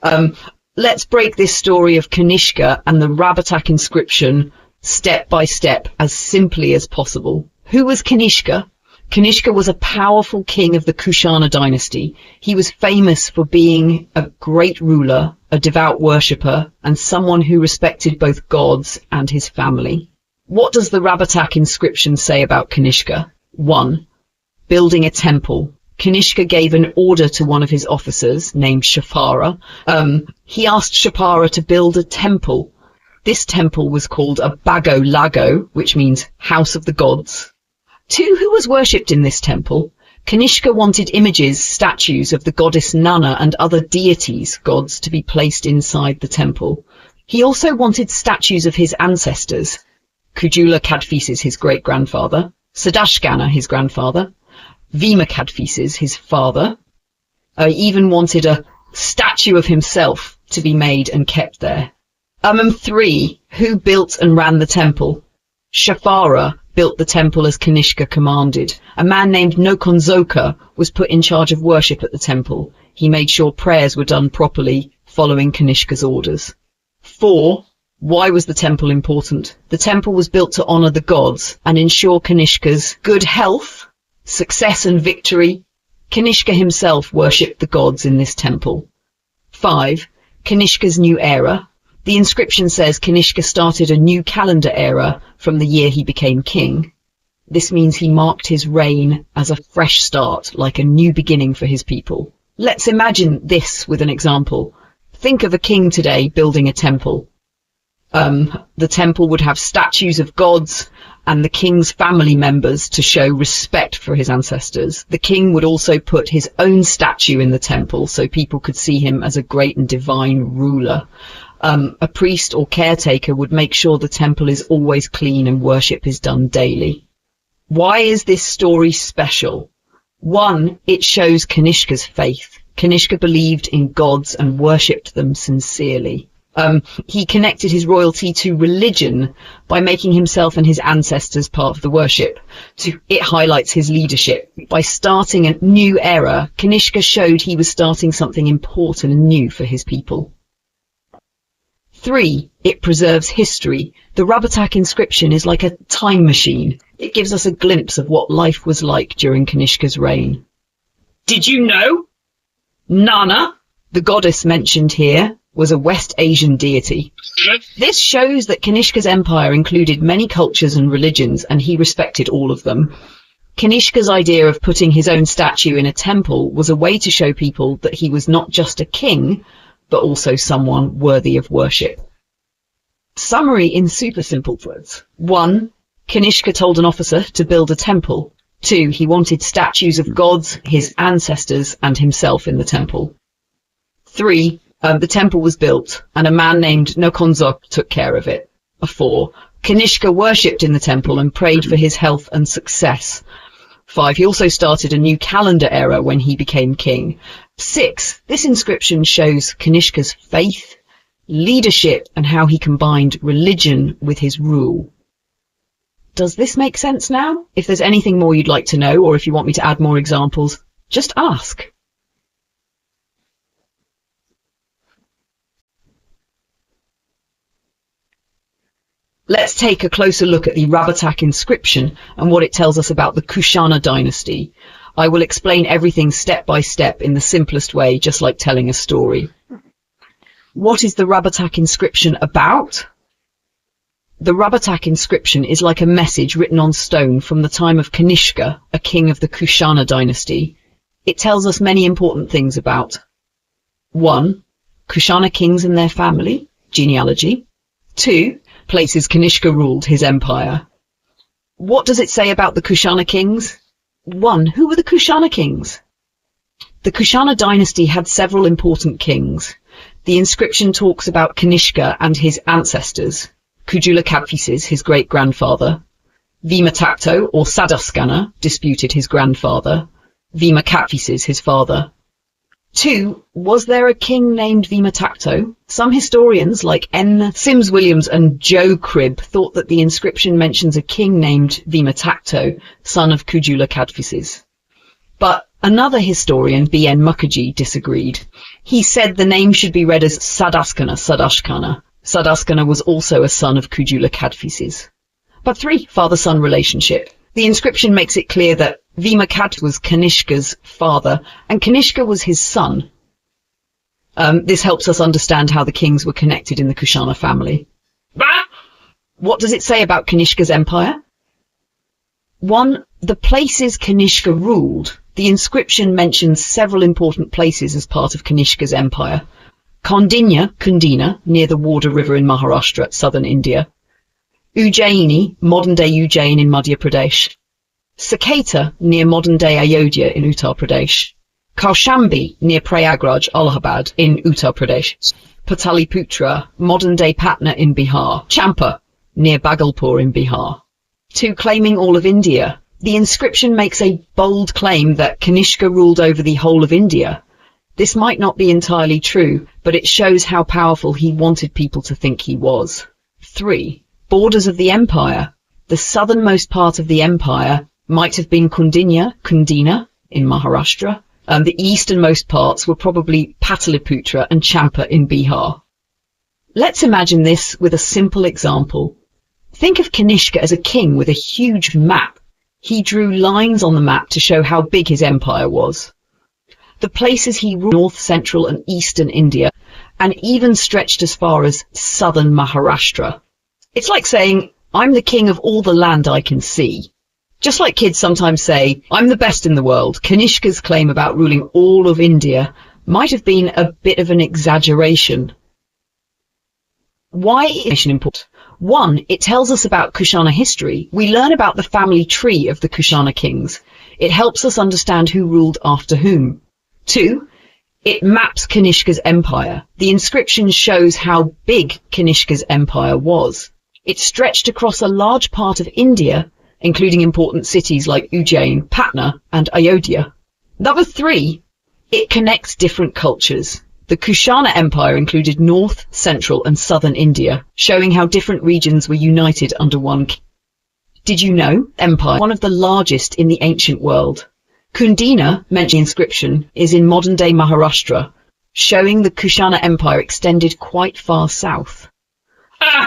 Um, let's break this story of Kanishka and the Rabatak inscription step by step as simply as possible. Who was Kanishka? Kanishka was a powerful king of the Kushana dynasty. He was famous for being a great ruler, a devout worshipper, and someone who respected both gods and his family. What does the Rabatak inscription say about Kanishka? 1. Building a temple. Kanishka gave an order to one of his officers, named Shapara. He asked Shapara to build a temple. This temple was called a Bago Lago, which means house of the gods. 2. Who was worshipped in this temple? Kanishka wanted images, statues of the goddess Nana and other deities, gods, to be placed inside the temple. He also wanted statues of his ancestors. Kujula Kadphises, his great-grandfather. Sadashkana, his grandfather. Vima Kadphises, his father. He even wanted a statue of himself to be made and kept there. 3. Who built and ran the temple? Shafara built the temple as Kanishka commanded. A man named Nokonzoka was put in charge of worship at the temple. He made sure prayers were done properly, following Kanishka's orders. 4. Why was the temple important? The temple was built to honor the gods and ensure Kanishka's good health, success and victory. Kanishka himself worshipped the gods in this temple. 5. Kanishka's new era. The inscription says Kanishka started a new calendar era from the year he became king. This means he marked his reign as a fresh start, like a new beginning for his people. Let's imagine this with an example. Think of a king today building a temple. The temple would have statues of gods and the king's family members to show respect for his ancestors. The king would also put his own statue in the temple so people could see him as a great and divine ruler. A priest or caretaker would make sure the temple is always clean and worship is done daily. Why is this story special? 1. It shows Kanishka's faith. Kanishka believed in gods and worshipped them sincerely. He connected his royalty to religion by making himself and his ancestors part of the worship. It highlights his leadership. By starting a new era, Kanishka showed he was starting something important and new for his people. 3. It preserves history. The Rabatak inscription is like a time machine. It gives us a glimpse of what life was like during Kanishka's reign. Did you know? Nana, the goddess mentioned here, was a West Asian deity. This shows that Kanishka's empire included many cultures and religions, and he respected all of them. Kanishka's idea of putting his own statue in a temple was a way to show people that he was not just a king, but also someone worthy of worship. Summary in super simple words. 1. Kanishka told an officer to build a temple. 2. He wanted statues of gods, his ancestors, and himself in the temple. 3. The temple was built, and a man named Nokonzok took care of it. 4. Kanishka worshipped in the temple and prayed for his health and success. 5. He also started a new calendar era when he became king. 6. This inscription shows Kanishka's faith, leadership, and how he combined religion with his rule. Does this make sense now? If there's anything more you'd like to know, or if you want me to add more examples, just ask. Let's take a closer look at the Rabatak inscription and what it tells us about the Kushana dynasty. I will explain everything step by step in the simplest way, just like telling a story. What is the Rabatak inscription about? The Rabatak inscription is like a message written on stone from the time of Kanishka, a king of the Kushana dynasty. It tells us many important things about 1. Kushana kings and their family, genealogy. 2. Places Kanishka ruled his empire. What does it say about the Kushana kings? 1. Who were the Kushana kings? The Kushana dynasty had several important kings. The inscription talks about Kanishka and his ancestors. Kujula Kadphises, his great-grandfather. Vima Takto, or Sadaskana, disputed his grandfather. Vima Kadphises, his father. 2. Was there a king named Vima Takto? Some historians, like N. Sims Williams and Joe Cribb, thought that the inscription mentions a king named Vima Takto, son of Kujula Kadphises. But Another historian, B.N. Mukherjee, disagreed. He said the name should be read as Sadashkana. Sadashkana was also a son of Kujula Kadphises. But 3. Father-son relationship. The inscription makes it clear that Vima Kadphises was Kanishka's father, and Kanishka was his son. This helps us understand how the kings were connected in the Kushana family. What does it say about Kanishka's empire? 1. The places Kanishka ruled. The inscription mentions several important places as part of Kanishka's empire. Kundina, near the Warda River in Maharashtra, southern India. Ujjaini, modern-day Ujjain in Madhya Pradesh. Saketa, near modern-day Ayodhya in Uttar Pradesh. Kaushambi, near Prayagraj, Allahabad in Uttar Pradesh. Pataliputra, modern-day Patna in Bihar. Champa, near Bhagalpur in Bihar. 2. Claiming all of India. The inscription makes a bold claim that Kanishka ruled over the whole of India. This might not be entirely true, but it shows how powerful he wanted people to think he was. 3. Borders of the empire. The southernmost part of the empire might have been Kundina in Maharashtra. The easternmost parts were probably Pataliputra and Champa in Bihar. Let's imagine this with a simple example. Think of Kanishka as a king with a huge map. He drew lines on the map to show how big his empire was. The places he ruled north, central and eastern India, and even stretched as far as southern Maharashtra. It's like saying, I'm the king of all the land I can see. Just like kids sometimes say, I'm the best in the world, Kanishka's claim about ruling all of India might have been a bit of an exaggeration. Why is it important? 1. It tells us about Kushana history. We learn about the family tree of the Kushana kings. It helps us understand who ruled after whom. 2. It maps Kanishka's empire. The inscription shows how big Kanishka's empire was. It stretched across a large part of India, including important cities like Ujjain, Patna, and Ayodhya. Number 3. It connects different cultures. The Kushana Empire included north, central, and southern India, showing how different regions were united under one king. Did you know empire, one of the largest in the ancient world? Kundina, mentioned inscription, is in modern-day Maharashtra, showing the Kushana Empire extended quite far south.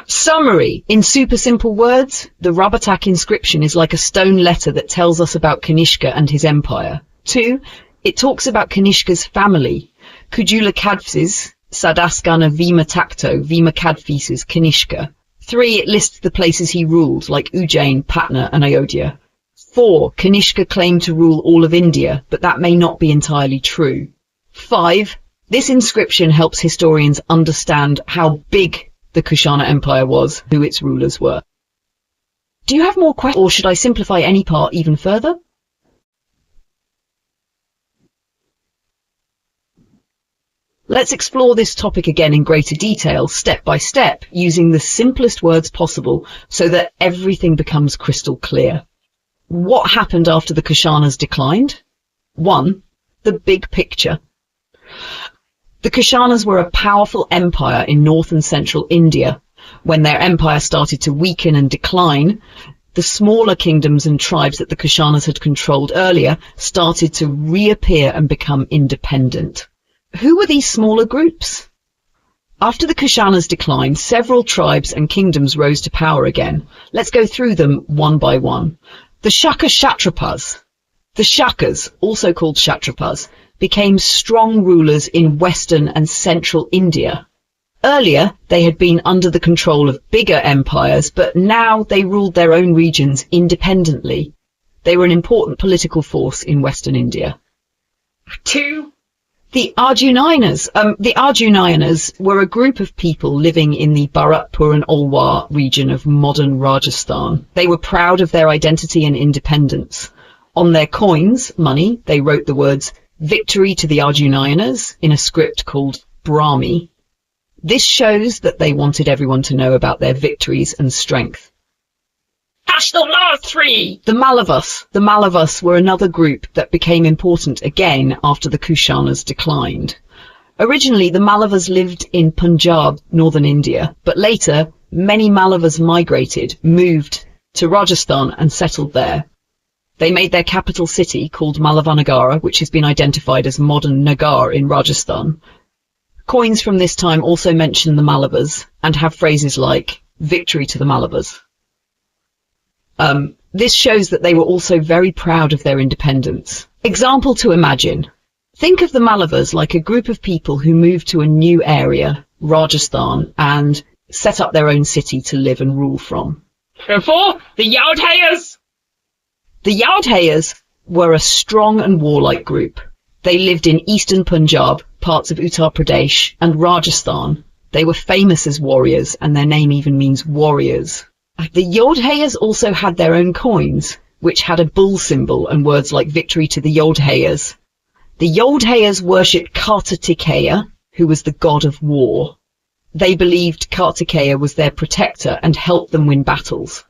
Summary. In super simple words, the Rabatak inscription is like a stone letter that tells us about Kanishka and his empire. 2. It talks about Kanishka's family. Kujula Kadphises, Sadashkana Vima Kadphises, Kanishka. 3. It lists the places he ruled, like Ujjain, Patna, and Ayodhya. 4. Kanishka claimed to rule all of India, but that may not be entirely true. 5. This inscription helps historians understand how big the Kushana Empire was, who its rulers were. Do you have more questions, or should I simplify any part even further? Let's explore this topic again in greater detail, step by step, using the simplest words possible so that everything becomes crystal clear. What happened after the Kushanas declined? 1. The big picture. The Kushanas were a powerful empire in north and central India. When their empire started to weaken and decline, the smaller kingdoms and tribes that the Kushanas had controlled earlier started to reappear and become independent. Who were these smaller groups? After the Kushanas declined, several tribes and kingdoms rose to power again. Let's go through them one by one. The Shaka Kshatrapas. The Shakas, also called Kshatrapas, became strong rulers in western and central India. Earlier, they had been under the control of bigger empires, but now they ruled their own regions independently. They were an important political force in western India. 2. The Arjunayanas. The Arjunayanas were a group of people living in the Bharatpur and Alwar region of modern Rajasthan. They were proud of their identity and independence. On their coins, money, they wrote the words, "Victory to the Arjunayanas," in a script called Brahmi. This shows that they wanted everyone to know about their victories and strength. The Malavas. The Malavas were another group that became important again after the Kushanas declined. Originally, the Malavas lived in Punjab, northern India, but later, many Malavas migrated, moved to Rajasthan and settled there. They made their capital city, called Malavanagara, which has been identified as modern Nagar in Rajasthan. Coins from this time also mention the Malavas and have phrases like, victory to the Malavas. This shows that they were also very proud of their independence. Example to imagine. Think of the Malavas like a group of people who moved to a new area, Rajasthan, and set up their own city to live and rule from. Before, the Yaudhayas! The Yaudhayas were a strong and warlike group. They lived in eastern Punjab, parts of Uttar Pradesh, and Rajasthan. They were famous as warriors, and their name even means warriors. The Yaudhayas also had their own coins, which had a bull symbol and words like victory to the Yaudhayas. The Yaudhayas worshipped Kartikeya, who was the god of war. They believed Kartikeya was their protector and helped them win battles.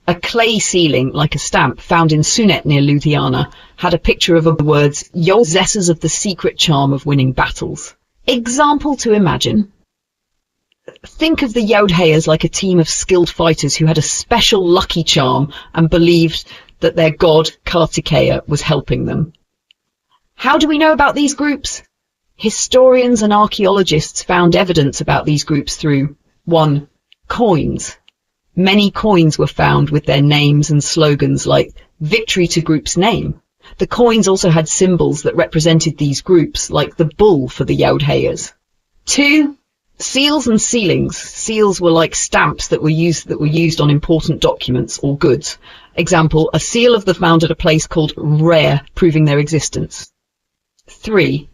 A clay ceiling, like a stamp, found in Sunet near Ludhiana, had a picture of the words, "You're possessors of the secret charm of winning battles." Example to imagine. Think of the Yaudhayas like a team of skilled fighters who had a special lucky charm and believed that their god, Kartikeya, was helping them. How do we know about these groups? Historians and archaeologists found evidence about these groups through 1. Coins. Many coins were found with their names and slogans like victory to group's name. The coins also had symbols that represented these groups, like the bull for the Yaudhayas. 2. Seals and sealings. Seals were like stamps that were used on important documents or goods. Example, a seal of the found at a place called Rare, proving their existence. 3.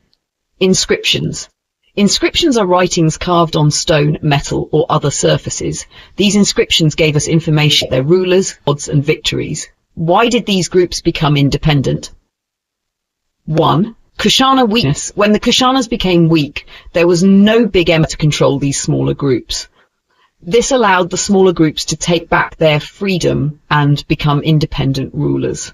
Inscriptions. Inscriptions are writings carved on stone, metal, or other surfaces. These inscriptions gave us information about their rulers, gods, and victories. Why did these groups become independent? 1. Kushana weakness. When the Kushanas became weak, there was no big empire to control these smaller groups. This allowed the smaller groups to take back their freedom and become independent rulers.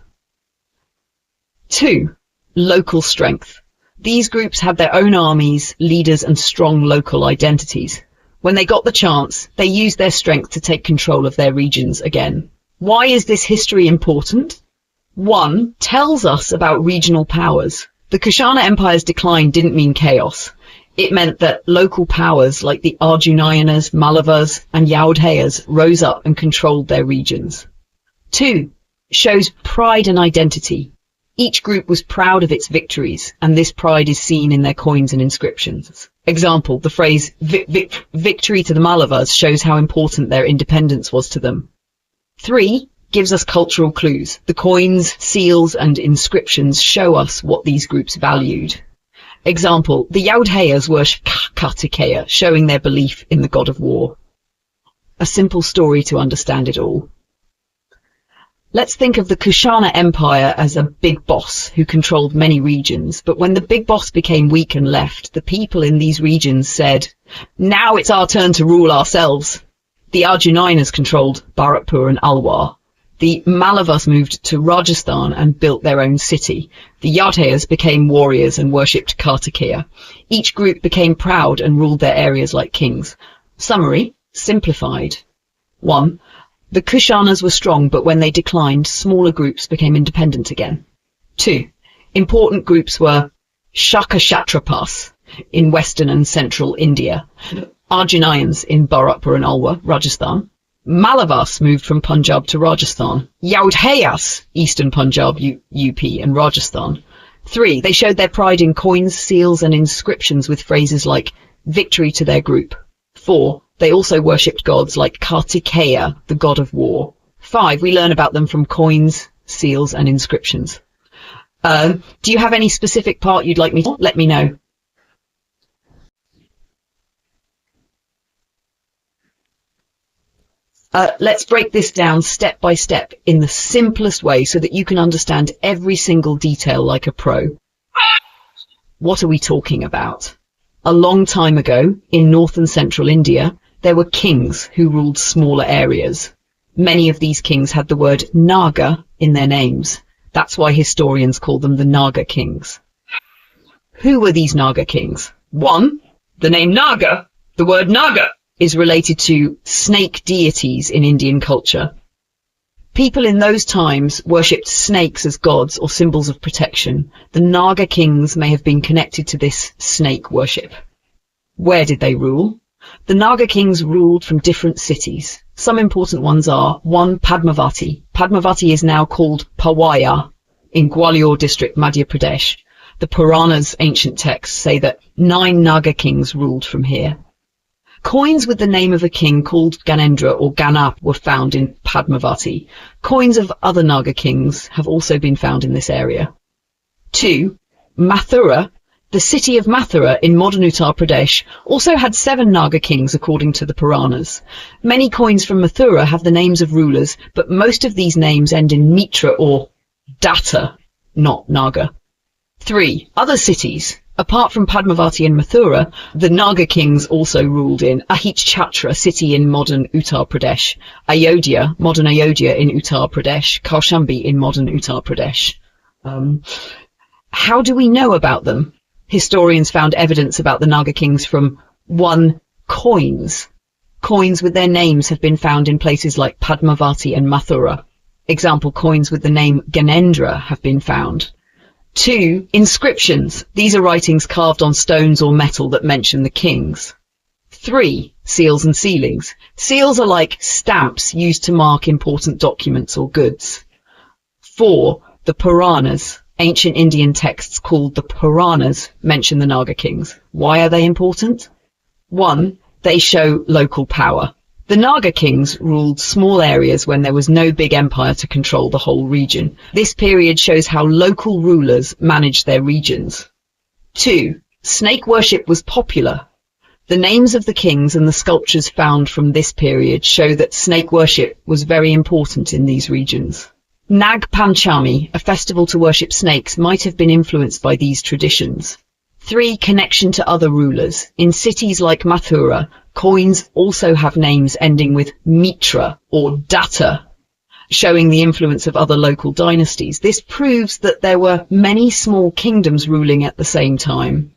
2. Local strength. These groups had their own armies, leaders, and strong local identities. When they got the chance, they used their strength to take control of their regions again. Why is this history important? 1. Tells us about regional powers. The Kushana Empire's decline didn't mean chaos. It meant that local powers like the Arjunayanas, Malavas, and Yaudhayas rose up and controlled their regions. 2. Shows pride and identity. Each group was proud of its victories, and this pride is seen in their coins and inscriptions. Example, the phrase victory to the Malavas shows how important their independence was to them. 3. Gives us cultural clues. The coins, seals, and inscriptions show us what these groups valued. Example, the Yaudhayas worship Kartikeya, showing their belief in the god of war. A simple story to understand it all. Let's think of the Kushana Empire as a big boss who controlled many regions, but when the big boss became weak and left, the people in these regions said, "Now it's our turn to rule ourselves." The Arjunayanas controlled Bharatpur and Alwar. The Malavas moved to Rajasthan and built their own city. The Yaudhayas became warriors and worshipped Kartikeya. Each group became proud and ruled their areas like kings. Summary, simplified. 1. The Kushanas were strong, but when they declined, smaller groups became independent again. 2. Important groups were Shaka Kshatrapas in western and central India, Arjunayans in Bharatpur and Alwar, Rajasthan. Malavas moved from Punjab to Rajasthan. Yaudhayas, eastern Punjab, UP and Rajasthan. 3. They showed their pride in coins, seals and inscriptions with phrases like victory to their group. 4. They also worshipped gods like Kartikeya, the god of war. 5. We learn about them from coins, seals and inscriptions. Do you have any specific part you'd like me to? Let me know. Let's break this down step by step in the simplest way so that you can understand every single detail like a pro. What are we talking about? A long time ago, in north and central India, there were kings who ruled smaller areas. Many of these kings had the word Naga in their names. That's why historians call them the Naga kings. Who were these Naga kings? 1. The name Naga, the word Naga, is related to snake deities in Indian culture. People in those times worshipped snakes as gods or symbols of protection. The Naga kings may have been connected to this snake worship. Where did they rule? The Naga kings ruled from different cities. Some important ones are 1. Padmavati. Padmavati is now called Pawaya in Gwalior district, Madhya Pradesh. The Puranas, ancient texts, say that 9 Naga kings ruled from here. Coins with the name of a king called Ganendra or Ganap were found in Padmavati. Coins of other Naga kings have also been found in this area. 2. Mathura. The city of Mathura in modern Uttar Pradesh also had 7 Naga kings according to the Puranas. Many coins from Mathura have the names of rulers, but most of these names end in Mitra or Datta, not Naga. 3. Other cities. Apart from Padmavati and Mathura, the Naga kings also ruled in Ahitchatra city in modern Uttar Pradesh, Ayodhya, modern Ayodhya in Uttar Pradesh, Kaushambi in modern Uttar Pradesh. How do we know about them? Historians found evidence about the Naga kings from 1. Coins. Coins with their names have been found in places like Padmavati and Mathura. Example, coins with the name Ganendra have been found. 2. Inscriptions. These are writings carved on stones or metal that mention the kings. 3. Seals and sealings. Seals are like stamps used to mark important documents or goods. 4. The Puranas. Ancient Indian texts called the Puranas mention the Naga kings. Why are they important? 1. They show local power. The Naga kings ruled small areas when there was no big empire to control the whole region. This period shows how local rulers managed their regions. 2. Snake worship was popular. The names of the kings and the sculptures found from this period show that snake worship was very important in these regions. Nag Panchami, a festival to worship snakes, might have been influenced by these traditions. 3. Connection to other rulers. In cities like Mathura, coins also have names ending with Mitra or Datta, showing the influence of other local dynasties. This proves that there were many small kingdoms ruling at the same time.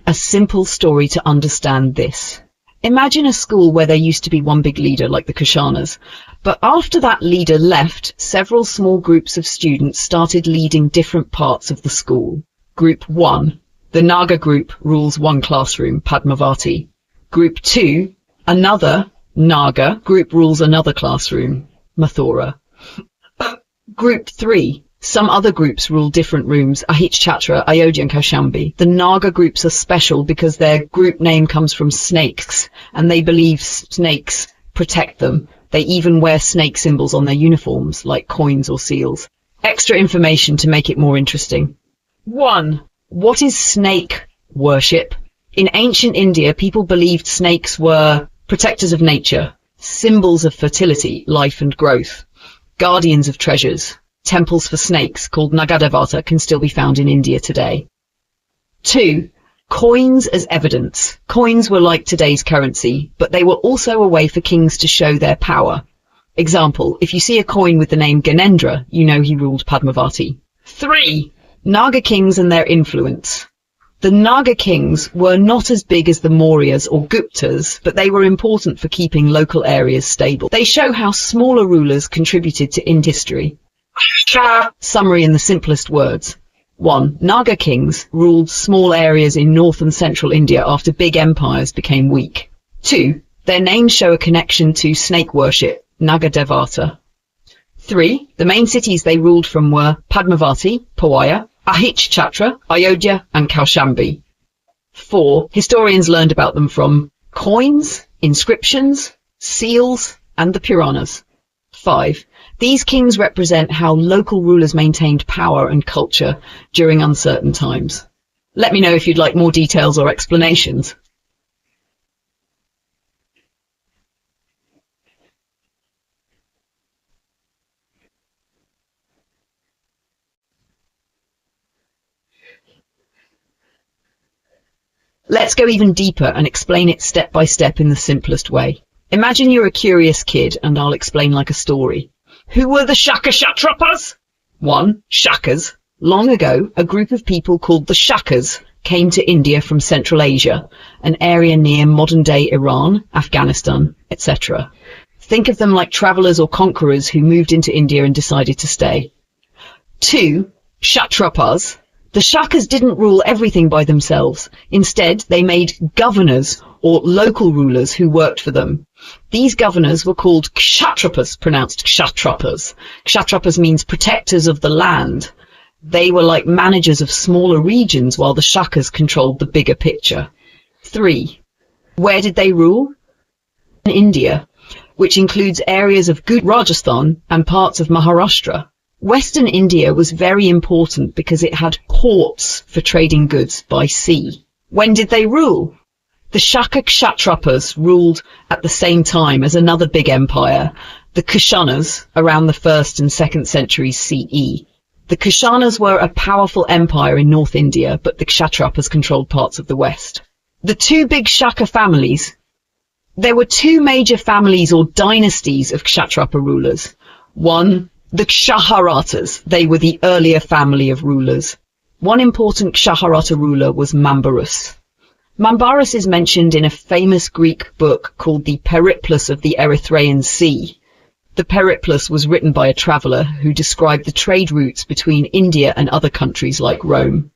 A simple story to understand this. Imagine a school where there used to be one big leader like the Kushanas, but after that leader left, several small groups of students started leading different parts of the school. Group 1. The Naga group rules one classroom, Padmavati. Group 2. Another Naga group rules another classroom, Mathura. Group 3. Some other groups rule different rooms, Ahitchatra, Ayodhya and Kaushambi. The Naga groups are special because their group name comes from snakes, and they believe snakes protect them. They even wear snake symbols on their uniforms, like coins or seals. Extra information to make it more interesting. 1. What is snake worship? In ancient India, people believed snakes were protectors of nature, symbols of fertility, life and growth, guardians of treasures. Temples for snakes, called Nagadevata, can still be found in India today. 2. Coins as evidence. Coins were like today's currency, but they were also a way for kings to show their power. Example, if you see a coin with the name Ganendra, you know he ruled Padmavati. 3. Naga kings and their influence. The Naga kings were not as big as the Mauryas or Guptas, but they were important for keeping local areas stable. They show how smaller rulers contributed to Indian history. Summary in the simplest words. 1. Naga kings ruled small areas in north and central India after big empires became weak. 2. Their names show a connection to snake worship, Nagadevata. 3. The main cities they ruled from were Padmavati, Pawaya, Ahitchatra, Ayodhya and Kaushambi. 4. Historians learned about them from coins, inscriptions, seals and the Puranas. 5. These kings represent how local rulers maintained power and culture during uncertain times. Let me know if you'd like more details or explanations. Let's go even deeper and explain it step by step in the simplest way. Imagine you're a curious kid and I'll explain like a story. Who were the Shaka-Shatrapas? 1. Shakas. Long ago, a group of people called the Shakas came to India from Central Asia, an area near modern-day Iran, Afghanistan, etc. Think of them like travelers or conquerors who moved into India and decided to stay. 2. Kshatrapas. The Shakas didn't rule everything by themselves. Instead, they made governors or local rulers who worked for them. These governors were called kshatrapas, pronounced kshatrapas. Kshatrapas means protectors of the land. They were like managers of smaller regions while the Shakas controlled the bigger picture. 3. Where did they rule? In India, which includes areas of Gujarat, Rajasthan and parts of Maharashtra. Western India was very important because it had ports for trading goods by sea. When did they rule? The Shaka Kshatrapas ruled at the same time as another big empire, the Kushanas, around the 1st and 2nd centuries CE. The Kushanas were a powerful empire in North India, but the Kshatrapas controlled parts of the west. The two big Shaka families. There were two major families or dynasties of Kshatrapa rulers. One, the Kshaharātas. They were the earlier family of rulers. One important Kshaharāta ruler was Mambarus. Mambarus is mentioned in a famous Greek book called the Periplus of the Erythraean Sea. The Periplus was written by a traveller who described the trade routes between India and other countries like Rome.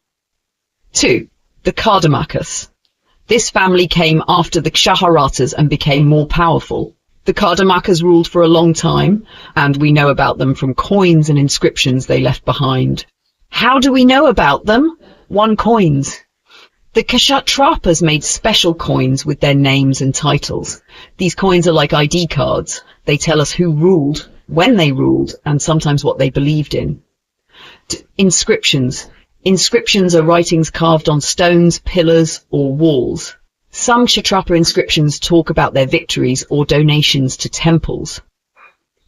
2. The Kardamakas. This family came after the Kshaharātas and became more powerful. The Kardamakas ruled for a long time, and we know about them from coins and inscriptions they left behind. How do we know about them? 1. Coins. The Kshatrapas made special coins with their names and titles. These coins are like ID cards. They tell us who ruled, when they ruled, and sometimes what they believed in. Inscriptions. Inscriptions are writings carved on stones, pillars, or walls. Some Kshatrapa inscriptions talk about their victories or donations to temples.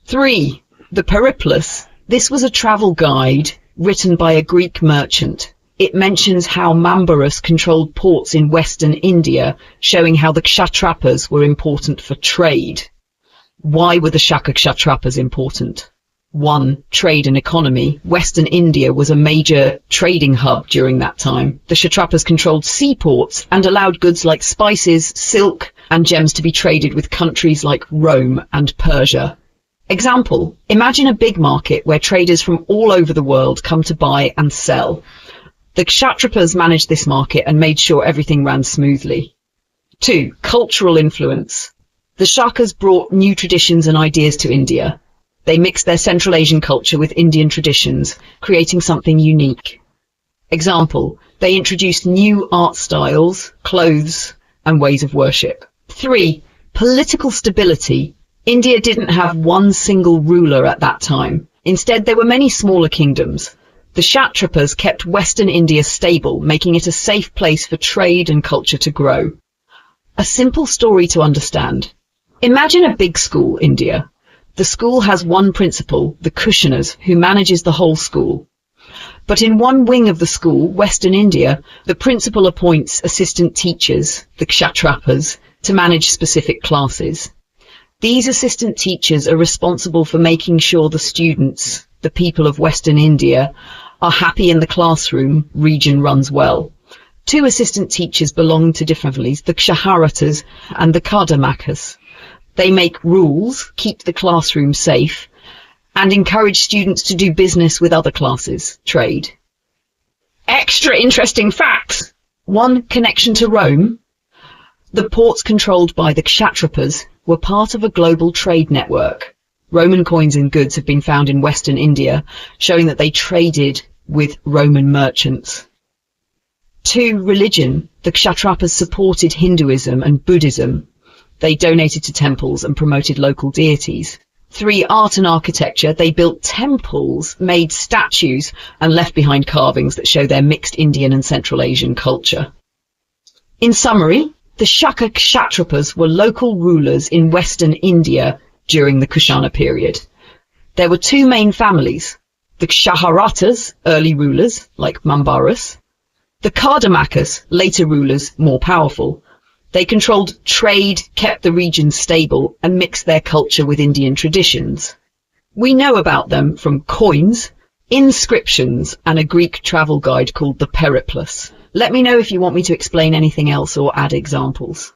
3. The Periplus. This was a travel guide written by a Greek merchant. It mentions how Mambarus controlled ports in western India, showing how the Kshatrapas were important for trade. Why were the Shaka Kshatrapas important? 1. Trade and economy. Western India was a major trading hub during that time. The Kshatrapas controlled seaports and allowed goods like spices, silk, and gems to be traded with countries like Rome and Persia. Example: imagine a big market where traders from all over the world come to buy and sell. The Kshatrapas managed this market and made sure everything ran smoothly. 2. Cultural influence. The Shakas brought new traditions and ideas to India. They mixed their Central Asian culture with Indian traditions, creating something unique. Example: they introduced new art styles, clothes, and ways of worship. 3. Political stability. India didn't have one single ruler at that time. Instead, there were many smaller kingdoms. The Kshatrapas kept Western India stable, making it a safe place for trade and culture to grow. A simple story to understand. Imagine a big school, India. The school has one principal, the Kushanas, who manages the whole school. But in one wing of the school, Western India, the principal appoints assistant teachers, the Kshatrapas, to manage specific classes. These assistant teachers are responsible for making sure the students, the people of Western India, are happy in the classroom, region runs well. 2 assistant teachers belong to different families, the Kshaharātas and the Kardamakas. They make rules, keep the classroom safe, and encourage students to do business with other classes, trade. Extra interesting facts. 1. Connection to Rome. The ports controlled by the Kshatrapas were part of a global trade network. Roman coins and goods have been found in Western India, showing that they traded with Roman merchants. 2. Religion. The Kshatrapas supported Hinduism and Buddhism. They donated to temples and promoted local deities. 3. Art and architecture. They built temples, made statues, and left behind carvings that show their mixed Indian and Central Asian culture. In summary, the Shaka Kshatrapas were local rulers in Western India during the Kushana period. There were 2 main families: the Kshaharātas, early rulers like Mambarus, the Kardamakas, later rulers more powerful. They controlled trade, kept the region stable, and mixed their culture with Indian traditions. We know about them from coins, inscriptions, and a Greek travel guide called the Periplus. Let me know if you want me to explain anything else or add examples.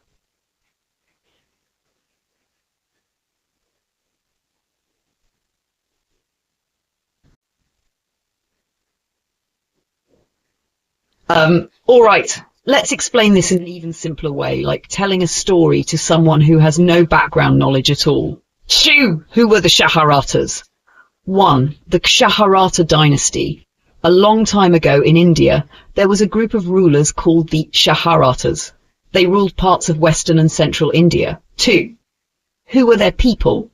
All right, let's explain this in an even simpler way, like telling a story to someone who has no background knowledge at all. Shoo! Who were the Shaharatas? 1. The Kshaharata dynasty. A long time ago in India, there was a group of rulers called the Shaharatas. They ruled parts of western and central India. 2. Who were their people?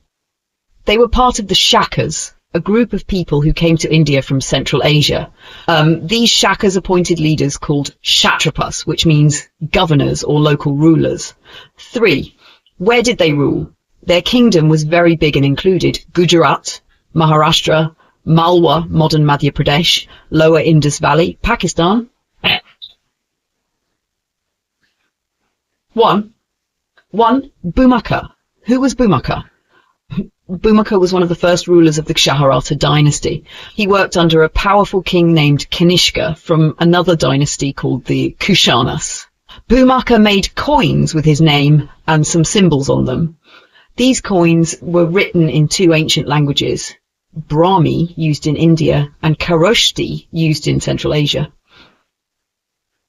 They were part of the Shakas, a group of people who came to India from Central Asia. These Shakas appointed leaders called Kshatrapas, which means governors or local rulers. 3. Where did they rule? Their kingdom was very big and included Gujarat, Maharashtra, Malwa, modern Madhya Pradesh, Lower Indus Valley, Pakistan. 1. Bhumaka. Who was Bhumaka? Bhumaka was one of the first rulers of the Kshaharata dynasty. He worked under a powerful king named Kanishka from another dynasty called the Kushanas. Bhumaka made coins with his name and some symbols on them. These coins were written in 2 ancient languages, Brahmi, used in India, and Kharoshthi, used in Central Asia.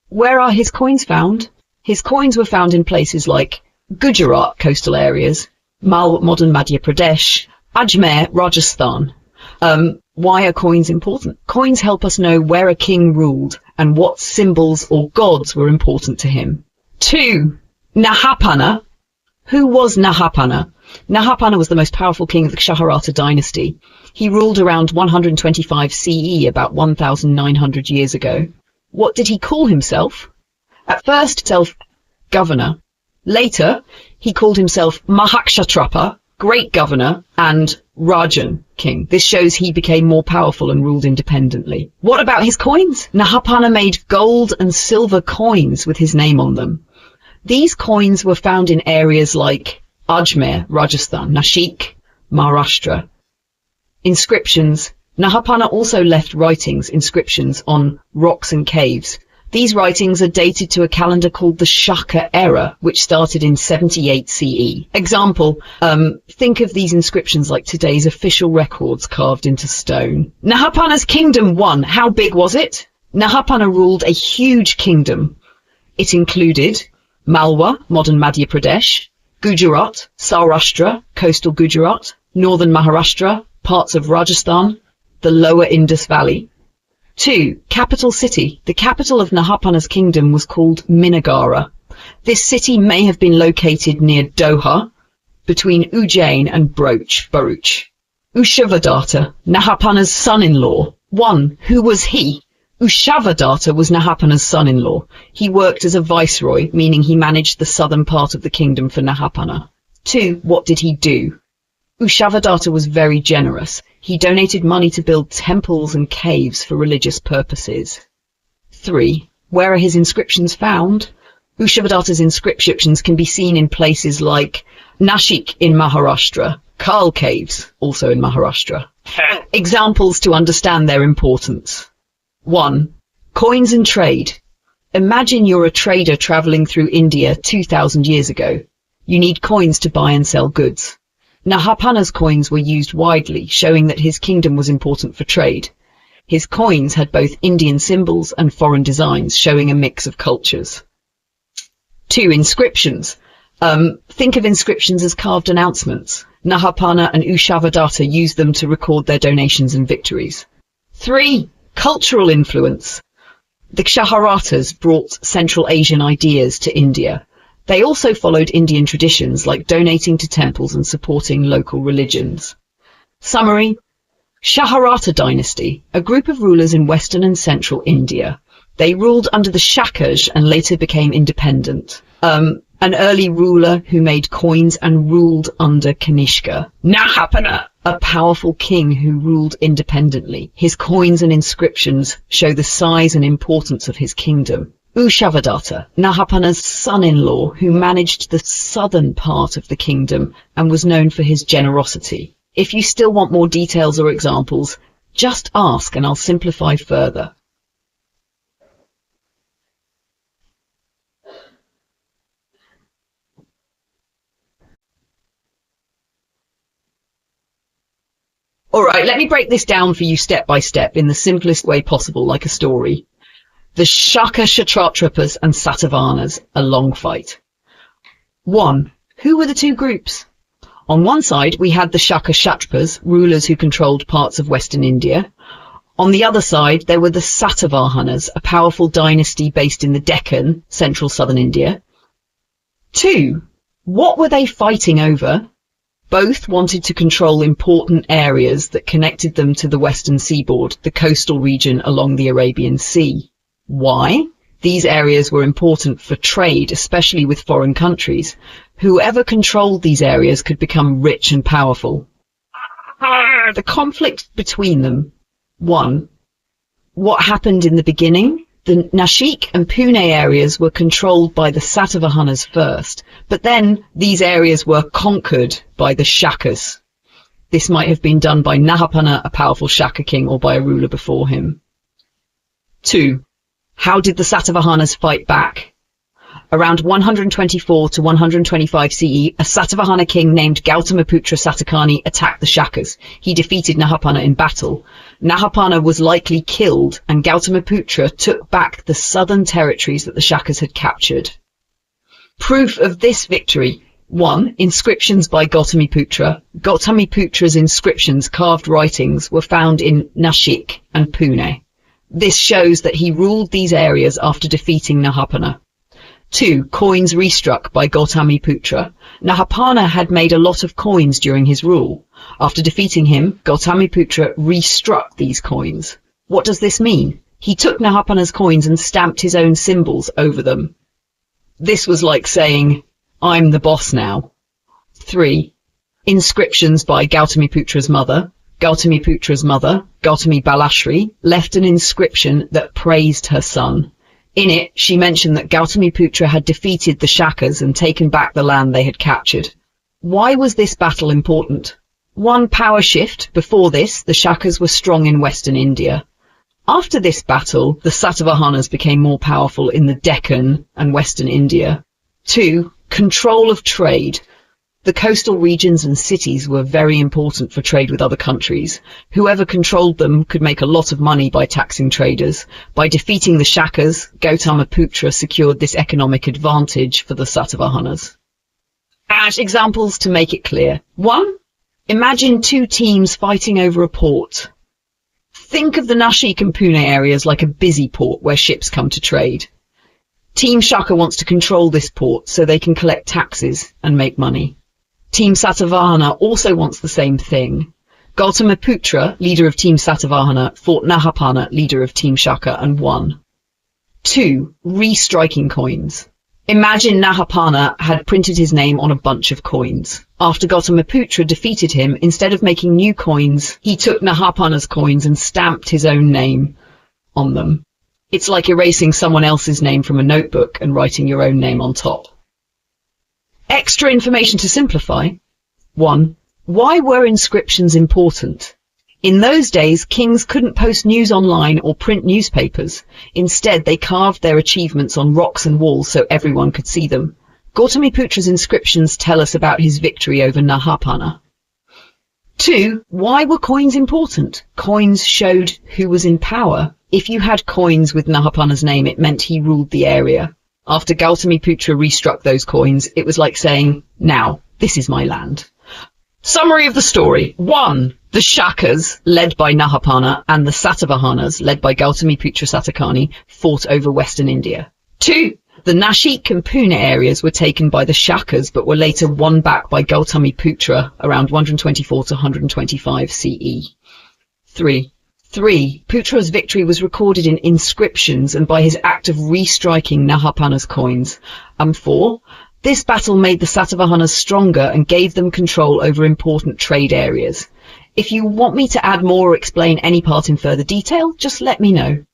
Where are his coins found? His coins were found in places like Gujarat coastal areas, modern Madhya Pradesh, Ajmer, Rajasthan. Why are coins important? Coins help us know where a king ruled and what symbols or gods were important to him. 2. Nahapana. Who was Nahapana? Nahapana was the most powerful king of the Kshaharata dynasty. He ruled around 125 CE, about 1,900 years ago. What did he call himself? At first, self-governor. Later, he called himself Mahakshatrapa, great governor, and Rajan, king. This shows he became more powerful and ruled independently. What about his coins? Nahapana made gold and silver coins with his name on them. These coins were found in areas like Ajmer, Rajasthan, Nashik, Maharashtra. Inscriptions. Nahapana also left inscriptions on rocks and caves. These writings are dated to a calendar called the Shaka era, which started in 78 CE. Example, think of these inscriptions like today's official records carved into stone. Nahapana's kingdom 1. How big was it? Nahapana ruled a huge kingdom. It included Malwa, modern Madhya Pradesh, Gujarat, Saurashtra, coastal Gujarat, northern Maharashtra, parts of Rajasthan, the lower Indus Valley. 2. Capital city. The capital of Nahapana's kingdom was called Minagara. This city may have been located near Doha, between Ujjain and Bharuch. Ushavadatta, Nahapana's son-in-law. 1. Who was he? Ushavadatta was Nahapana's son-in-law. He worked as a viceroy, meaning he managed the southern part of the kingdom for Nahapana. 2. What did he do? Ushavadatta was very generous. He donated money to build temples and caves for religious purposes. 3. Where are his inscriptions found? Ushavadatta's inscriptions can be seen in places like Nashik in Maharashtra, Karl Caves, also in Maharashtra. Examples to understand their importance. 1. Coins and trade. Imagine you're a trader traveling through India 2,000 years ago. You need coins to buy and sell goods. Nahapana's coins were used widely, showing that his kingdom was important for trade. His coins had both Indian symbols and foreign designs, showing a mix of cultures. 2. Inscriptions. Think of inscriptions as carved announcements. Nahapana and Ushavadatta used them to record their donations and victories. 3. Cultural influence. The Kshaharatas brought Central Asian ideas to India. They also followed Indian traditions like donating to temples and supporting local religions. Summary. Kshaharata dynasty, a group of rulers in western and central India. They ruled under the Shakas and later became independent. An early ruler who made coins and ruled under Kanishka. Nahapana, a powerful king who ruled independently. His coins and inscriptions show the size and importance of his kingdom. Ushavadatta, Nahapana's son-in-law, who managed the southern part of the kingdom and was known for his generosity. If you still want more details or examples, just ask and I'll simplify further. Alright, let me break this down for you step by step in the simplest way possible, like a story. The Shaka Kshatrapas and Satavahanas, a long fight. 1. Who were the two groups? On one side, we had the Shaka Kshatrapas, rulers who controlled parts of Western India. On the other side, there were the Satavahanas, a powerful dynasty based in the Deccan, central southern India. 2. What were they fighting over? Both wanted to control important areas that connected them to the western seaboard, the coastal region along the Arabian Sea. Why? These areas were important for trade, especially with foreign countries. Whoever controlled these areas could become rich and powerful. The conflict between them. 1. What happened in the beginning? The Nashik and Pune areas were controlled by the Satavahanas first, but then these areas were conquered by the Shakas. This might have been done by Nahapana, a powerful Shaka king, or by a ruler before him. 2. How did the Satavahanas fight back? Around 124 to 125 CE, a Satavahana king named Gautamiputra Satakani attacked the Shakas. He defeated Nahapana in battle. Nahapana was likely killed, and Gautamiputra took back the southern territories that the Shakas had captured. Proof of this victory. 1. Inscriptions by Gautamiputra. Gautamiputra's inscriptions, carved writings, were found in Nashik and Pune. This shows that he ruled these areas after defeating Nahapana. 2. Coins restruck by Gautamiputra. Nahapana had made a lot of coins during his rule. After defeating him, Gautamiputra restruck these coins. What does this mean? He took Nahapana's coins and stamped his own symbols over them. This was like saying, I'm the boss now. 3. Inscriptions by Gautamiputra's mother. Gautamiputra's mother, Gautami Balashri, left an inscription that praised her son. In it, she mentioned that Gautamiputra had defeated the Shakas and taken back the land they had captured. Why was this battle important? 1. Power shift. Before this, the Shakas were strong in western India. After this battle, the Satavahanas became more powerful in the Deccan and western India. 2. Control of trade. The coastal regions and cities were very important for trade with other countries. Whoever controlled them could make a lot of money by taxing traders. By defeating the Shakas, Gautamiputra secured this economic advantage for the Satavahanas. Add examples to make it clear. 1. Imagine two teams fighting over a port. Think of the Nashik and Pune areas like a busy port where ships come to trade. Team Shaka wants to control this port so they can collect taxes and make money. Team Satavahana also wants the same thing. Gautamiputra, leader of Team Satavahana, fought Nahapana, leader of Team Shaka, and won. 2. Restriking coins. Imagine Nahapana had printed his name on a bunch of coins. After Gautamiputra defeated him, instead of making new coins, he took Nahapana's coins and stamped his own name on them. It's like erasing someone else's name from a notebook and writing your own name on top. Extra information to simplify. 1. Why were inscriptions important? In those days, kings couldn't post news online or print newspapers. Instead, they carved their achievements on rocks and walls so everyone could see them. Gautamiputra's inscriptions tell us about his victory over Nahapana. 2. Why were coins important? Coins showed who was in power. If you had coins with Nahapana's name, it meant he ruled the area. After Gautamiputra restruck those coins, it was like saying, now, this is my land. Summary of the story. 1. The Shakas, led by Nahapana, and the Satavahanas, led by Gautamiputra Satakani, fought over western India. 2. The Nashik and Pune areas were taken by the Shakas, but were later won back by Gautamiputra around 124 to 125 CE. 3. Putra's victory was recorded in inscriptions and by his act of restriking Nahapana's coins. 4. This battle made the Satavahanas stronger and gave them control over important trade areas. If you want me to add more or explain any part in further detail, just let me know.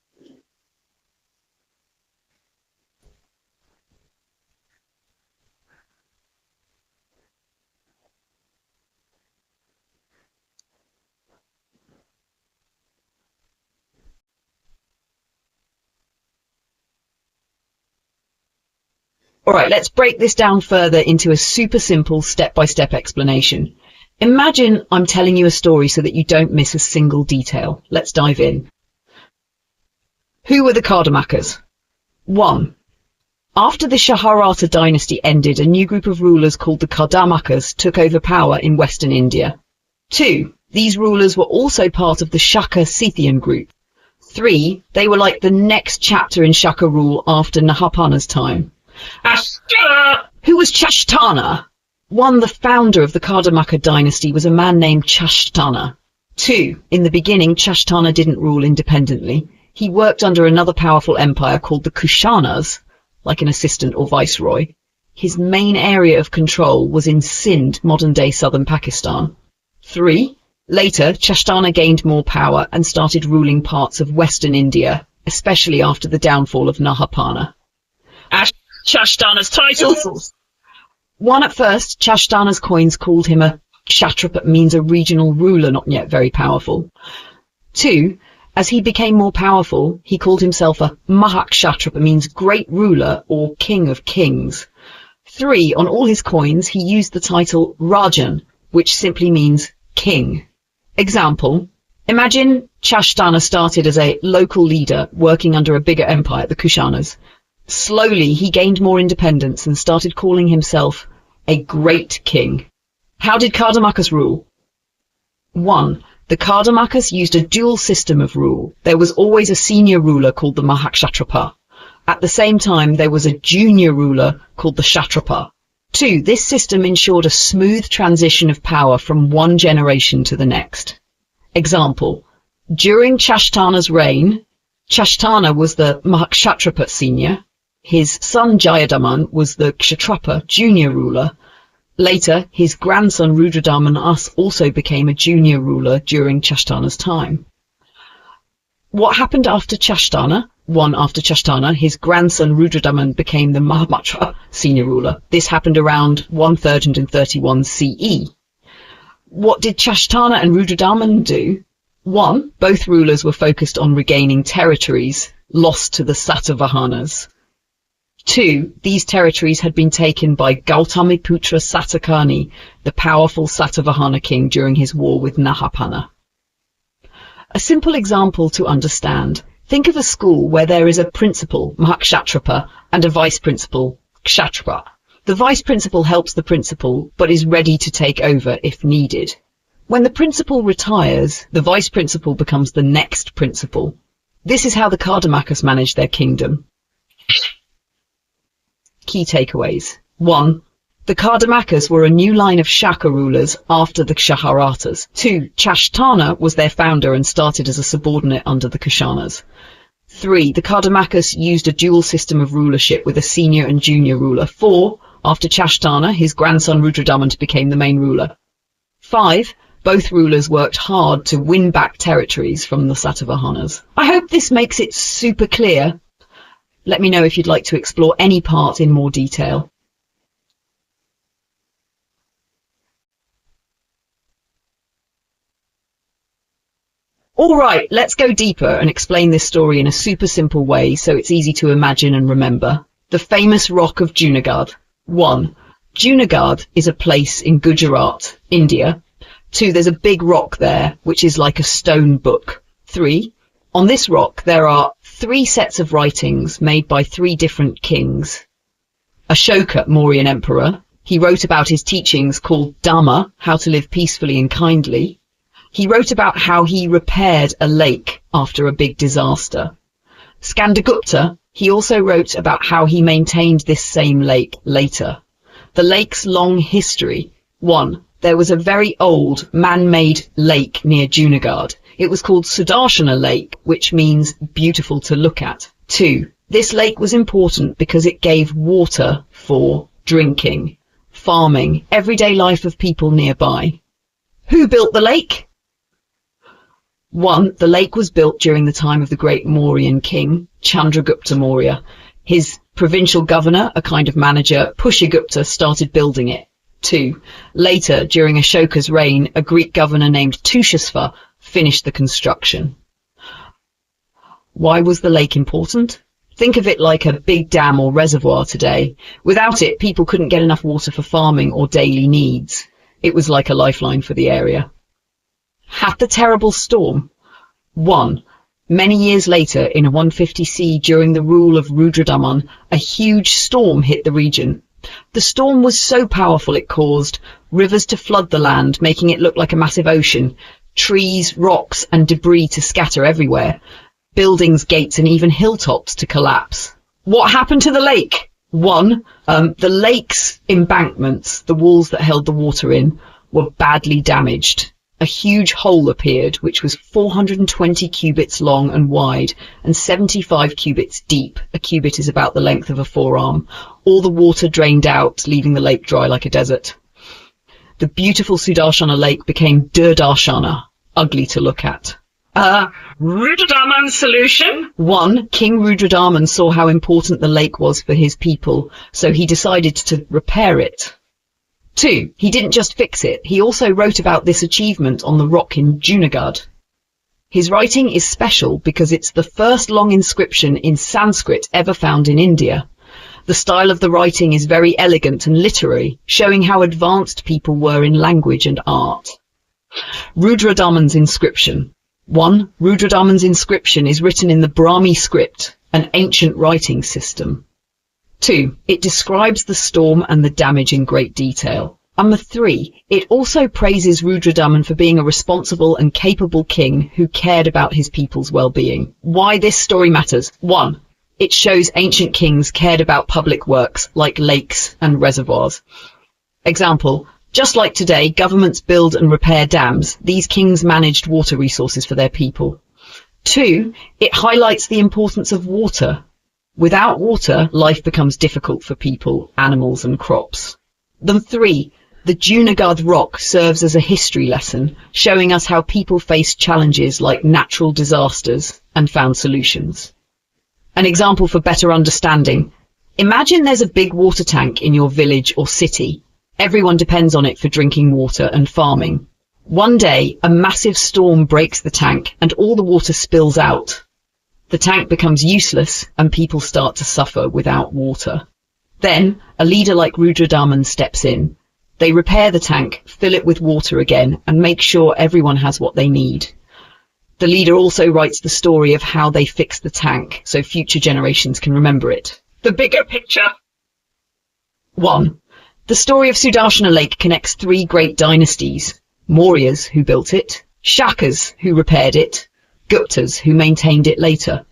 Alright, let's break this down further into a super simple step-by-step explanation. Imagine I'm telling you a story so that you don't miss a single detail. Let's dive in. Who were the Kardamakas? 1. After the Shaharata dynasty ended, a new group of rulers called the Kardamakas took over power in western India. 2. These rulers were also part of the Shaka Scythian group. 3. They were like the next chapter in Shaka rule after Nahapana's time. Who was Chashtana? 1. The founder of the Kardamaka dynasty was a man named Chashtana. 2. In the beginning, Chashtana didn't rule independently. He worked under another powerful empire called the Kushanas, like an assistant or viceroy. His main area of control was in Sindh, modern-day southern Pakistan. 3. Later, Chashtana gained more power and started ruling parts of western India, especially after the downfall of Nahapana. Chashtana's titles. 1. At first, Chashtana's coins called him a kshatrapa, means a regional ruler not yet very powerful. 2. As he became more powerful, he called himself a mahakshatrapa, means great ruler or king of kings. 3. On all his coins, he used the title Rajan, which simply means king. Example: imagine Chashtana started as a local leader working under a bigger empire, the Kushanas. Slowly, he gained more independence and started calling himself a great king. How did Kardamakas rule? 1. The Kardamakas used a dual system of rule. There was always a senior ruler called the Mahakshatrapa. At the same time, there was a junior ruler called the Kshatrapa. 2. This system ensured a smooth transition of power from one generation to the next. Example: during Chashtana's reign, Chashtana was the Mahakshatrapa senior. His son Jayadaman was the Kshatrapa junior ruler. Later, his grandson Rudradaman also became a junior ruler during Chashtana's time. What happened after Chashtana? 1. After Chashtana, his grandson Rudradaman became the Mahamatra senior ruler. This happened around 1331 CE. What did Chashtana and Rudradaman do? 1. Both rulers were focused on regaining territories lost to the Satavahanas. 2. These territories had been taken by Gautamiputra Satakani, the powerful Satavahana king, during his war with Nahapana. A simple example to understand. Think of a school where there is a principal, Mahakshatrapa, and a vice principal, Kshatrapa. The vice principal helps the principal, but is ready to take over if needed. When the principal retires, the vice principal becomes the next principal. This is how the Kardamakas managed their kingdom. Key takeaways. 1. The Kardamakas were a new line of Shaka rulers after the Shaharatas. 2. Chashtana was their founder and started as a subordinate under the Kushanas. 3. The Kardamakas used a dual system of rulership with a senior and junior ruler. 4. After Chashtana, his grandson Rudradaman became the main ruler. 5. Both rulers worked hard to win back territories from the Satavahanas. I hope this makes it super clear. Let me know if you'd like to explore any part in more detail. Alright, let's go deeper and explain this story in a super simple way so it's easy to imagine and remember. The famous rock of Junagadh. 1. Junagadh is a place in Gujarat, India. 2. There's a big rock there, which is like a stone book. 3. On this rock there are 3 sets of writings made by 3 different kings. Ashoka, Mauryan emperor, he wrote about his teachings called Dhamma, how to live peacefully and kindly. He wrote about how he repaired a lake after a big disaster. Skandagupta, he also wrote about how he maintained this same lake later. The lake's long history. 1. There was a very old man-made lake near Junagadh. It was called Sudarshana Lake, which means beautiful to look at. 2. This lake was important because it gave water for drinking, farming, everyday life of people nearby. Who built the lake? 1. The lake was built during the time of the great Mauryan king, Chandragupta Maurya. His provincial governor, a kind of manager, Pushyagupta, started building it. 2. Later, during Ashoka's reign, a Greek governor named Tushasva finished the construction. Why was the lake important? Think of it like a big dam or reservoir today. Without it, people couldn't get enough water for farming or daily needs. It was like a lifeline for the area. Had the terrible storm. 1. Many years later, in 150 during the rule of Rudradaman, a huge storm hit the region. The storm was so powerful it caused rivers to flood the land, making it look like a massive ocean, trees, rocks and debris to scatter everywhere, buildings, gates and even hilltops to collapse. What happened to the lake? 1. The lake's embankments, the walls that held the water in, were badly damaged. A huge hole appeared, which was 420 cubits long and wide and 75 cubits deep. A cubit is about the length of a forearm. All the water drained out, leaving the lake dry like a desert. The beautiful Sudarshana lake became Durdarshana, ugly to look at. Rudradaman's solution? 1. King Rudradaman saw how important the lake was for his people, so he decided to repair it. 2. He didn't just fix it, he also wrote about this achievement on the rock in Junagadh. His writing is special because it's the first long inscription in Sanskrit ever found in India. The style of the writing is very elegant and literary, showing how advanced people were in language and art. Rudradaman's inscription. 1. Rudradaman's inscription is written in the Brahmi script, an ancient writing system. 2. It describes the storm and the damage in great detail. 3. It also praises Rudradaman for being a responsible and capable king who cared about his people's well-being. Why this story matters? 1. It shows ancient kings cared about public works like lakes and reservoirs. Example, just like today, governments build and repair dams. These kings managed water resources for their people. 2. It highlights the importance of water. Without water, life becomes difficult for people, animals and crops. 3. The Junagadh rock serves as a history lesson, showing us how people faced challenges like natural disasters and found solutions. An example for better understanding. Imagine there's a big water tank in your village or city. Everyone depends on it for drinking water and farming. One day, a massive storm breaks the tank and all the water spills out. The tank becomes useless and people start to suffer without water. Then, a leader like Rudradaman steps in. They repair the tank, fill it with water again, and make sure everyone has what they need. The leader also writes the story of how they fixed the tank so future generations can remember it. The bigger picture. 1. The story of Sudarshana Lake connects 3 great dynasties. Mauryas, who built it, Shakas, who repaired it, Guptas, who maintained it later.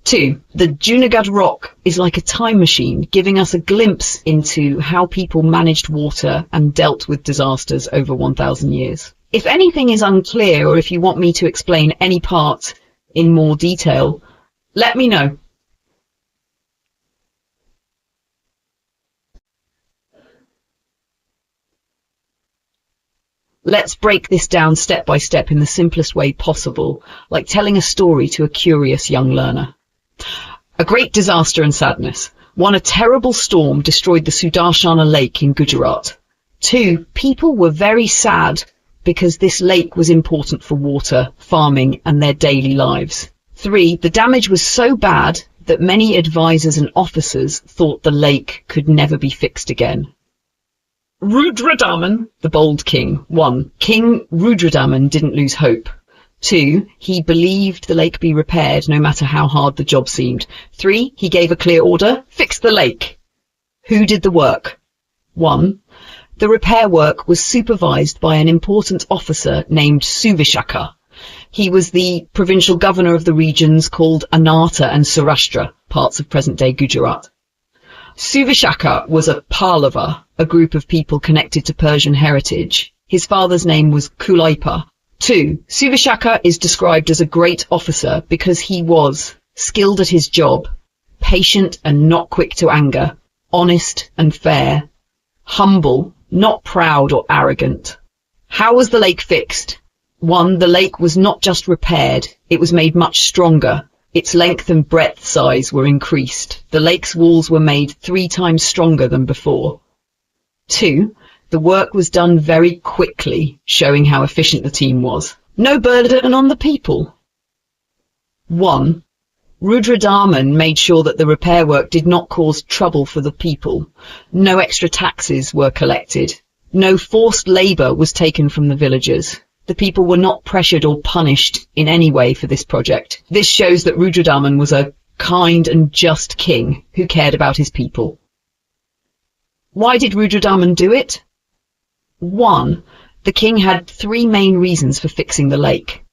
2. The Junagadh rock is like a time machine, giving us a glimpse into how people managed water and dealt with disasters over 1,000 years. If anything is unclear or if you want me to explain any part in more detail, let me know. Let's break this down step by step in the simplest way possible, like telling a story to a curious young learner. A great disaster and sadness. 1. A terrible storm destroyed the Sudarshana Lake in Gujarat. 2. People were very sad because this lake was important for water, farming and their daily lives. 3. The damage was so bad that many advisors and officers thought the lake could never be fixed again. Rudradaman, the bold king. 1. King Rudradaman didn't lose hope. 2. He believed the lake be repaired no matter how hard the job seemed. 3. He gave a clear order, fix the lake. Who did the work? 1. The repair work was supervised by an important officer named Suvishaka. He was the provincial governor of the regions called Ananta and Saurashtra, parts of present-day Gujarat. Suvishaka was a Pallava, a group of people connected to Persian heritage. His father's name was Kulaipa. 2. Suvishaka is described as a great officer because he was skilled at his job, patient and not quick to anger, honest and fair, humble, not proud or arrogant. How was the lake fixed? 1. The lake was not just repaired, it was made much stronger. Its length and breadth size were increased. The lake's walls were made 3 times stronger than before. 2. The work was done very quickly, showing how efficient the team was. No burden on the people. 1. Rudradaman made sure that the repair work did not cause trouble for the people. No extra taxes were collected. No forced labour was taken from the villagers. The people were not pressured or punished in any way for this project. This shows that Rudradaman was a kind and just king who cared about his people. Why did Rudradaman do it? 1. The king had 3 main reasons for fixing the lake.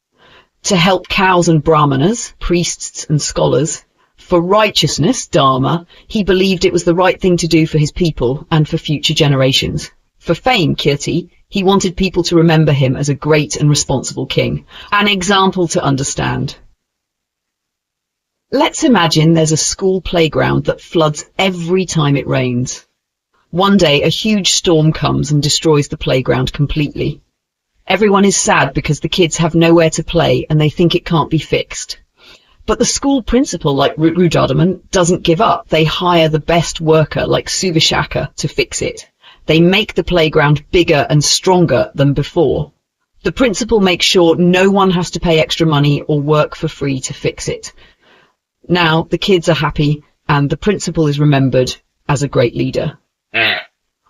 To help cows and brahmanas, priests and scholars. For righteousness, dharma, he believed it was the right thing to do for his people and for future generations. For fame, kirti, he wanted people to remember him as a great and responsible king, an example to understand. Let's imagine there's a school playground that floods every time it rains. One day, a huge storm comes and destroys the playground completely. Everyone is sad because the kids have nowhere to play and they think it can't be fixed. But the school principal, like Rudradaman, doesn't give up. They hire the best worker, like Suvishaka, to fix it. They make the playground bigger and stronger than before. The principal makes sure no one has to pay extra money or work for free to fix it. Now the kids are happy and the principal is remembered as a great leader.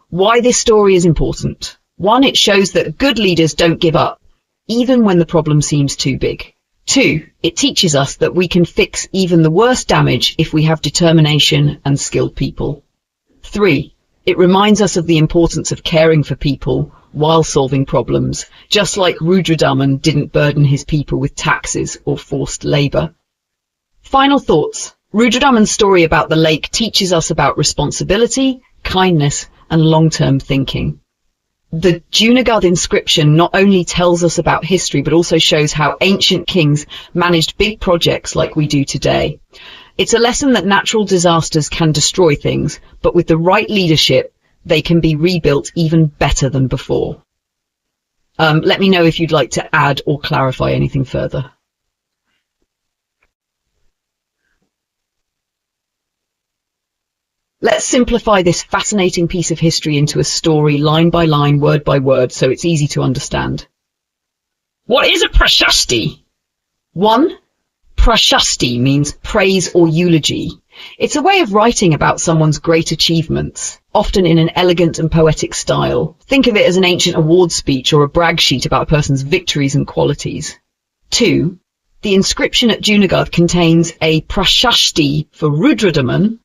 Why this story is important? 1, it shows that good leaders don't give up, even when the problem seems too big. 2, it teaches us that we can fix even the worst damage if we have determination and skilled people. 3, it reminds us of the importance of caring for people while solving problems, just like Rudradaman didn't burden his people with taxes or forced labor. Final thoughts. Rudradaman's story about the lake teaches us about responsibility, kindness, and long-term thinking. The Junagadh inscription not only tells us about history, but also shows how ancient kings managed big projects like we do today. It's a lesson that natural disasters can destroy things, but with the right leadership, they can be rebuilt even better than before. Let me know if you'd like to add or clarify anything further. Let's simplify this fascinating piece of history into a story line by line, word by word, so it's easy to understand. What is a prashasti? 1. Prashasti means praise or eulogy. It's a way of writing about someone's great achievements, often in an elegant and poetic style. Think of it as an ancient award speech or a brag sheet about a person's victories and qualities. 2. The inscription at Junagadh contains a prashasti for Rudradaman,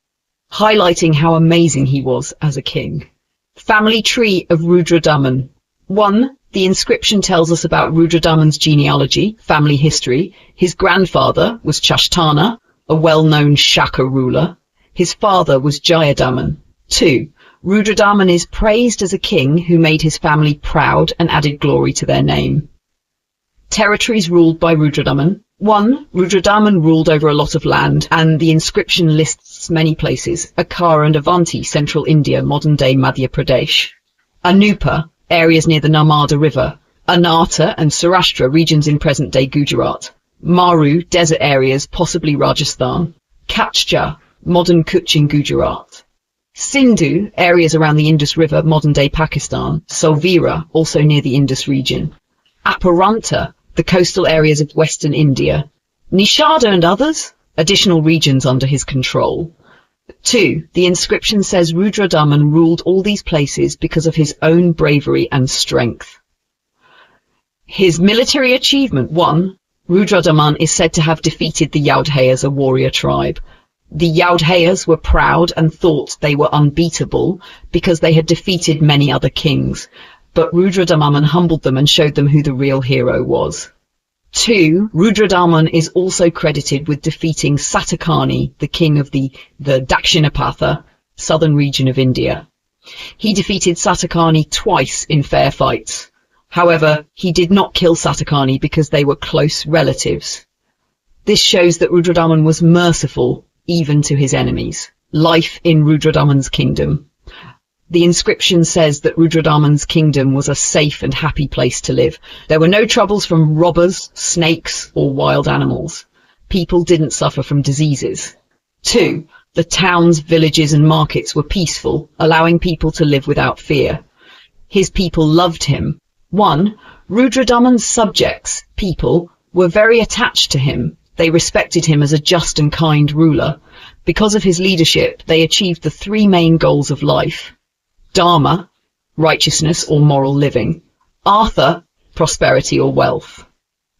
highlighting how amazing he was as a king. Family tree of Rudradaman. 1. The inscription tells us about Rudradaman's genealogy, family history. His grandfather was Chashtana, a well-known Shaka ruler. His father was Jayadaman. 2. Rudradaman is praised as a king who made his family proud and added glory to their name. Territories ruled by Rudradaman. 1. Rudradaman ruled over a lot of land, and the inscription lists many places. Akara and Avanti, central India, modern-day Madhya Pradesh. Anupa, areas near the Narmada River. Ananta and Saurashtra, regions in present-day Gujarat. Maru, desert areas, possibly Rajasthan. Kachcha, modern Kutch in Gujarat. Sindhu, areas around the Indus River, modern-day Pakistan. Solvira, also near the Indus region. Aparanta, the coastal areas of western India. Nishada and others, additional regions under his control. 2. The inscription says Rudradaman ruled all these places because of his own bravery and strength. His military achievement. 1. Rudradaman is said to have defeated the Yaudhayas, a warrior tribe. The Yaudhayas were proud and thought they were unbeatable because they had defeated many other kings. But Rudradaman humbled them and showed them who the real hero was. 2. Rudradaman is also credited with defeating Satakani, the king of the Dakshinapatha, southern region of India. He defeated Satakani twice in fair fights. However, he did not kill Satakani because they were close relatives. This shows that Rudradaman was merciful even to his enemies. Life in Rudradaman's kingdom. The inscription says that Rudradaman's kingdom was a safe and happy place to live. There were no troubles from robbers, snakes, or wild animals. People didn't suffer from diseases. 2. The towns, villages, and markets were peaceful, allowing people to live without fear. His people loved him. 1. Rudradaman's subjects, people, were very attached to him. They respected him as a just and kind ruler. Because of his leadership, they achieved the 3 main goals of life. Dharma, righteousness or moral living. Artha, prosperity or wealth.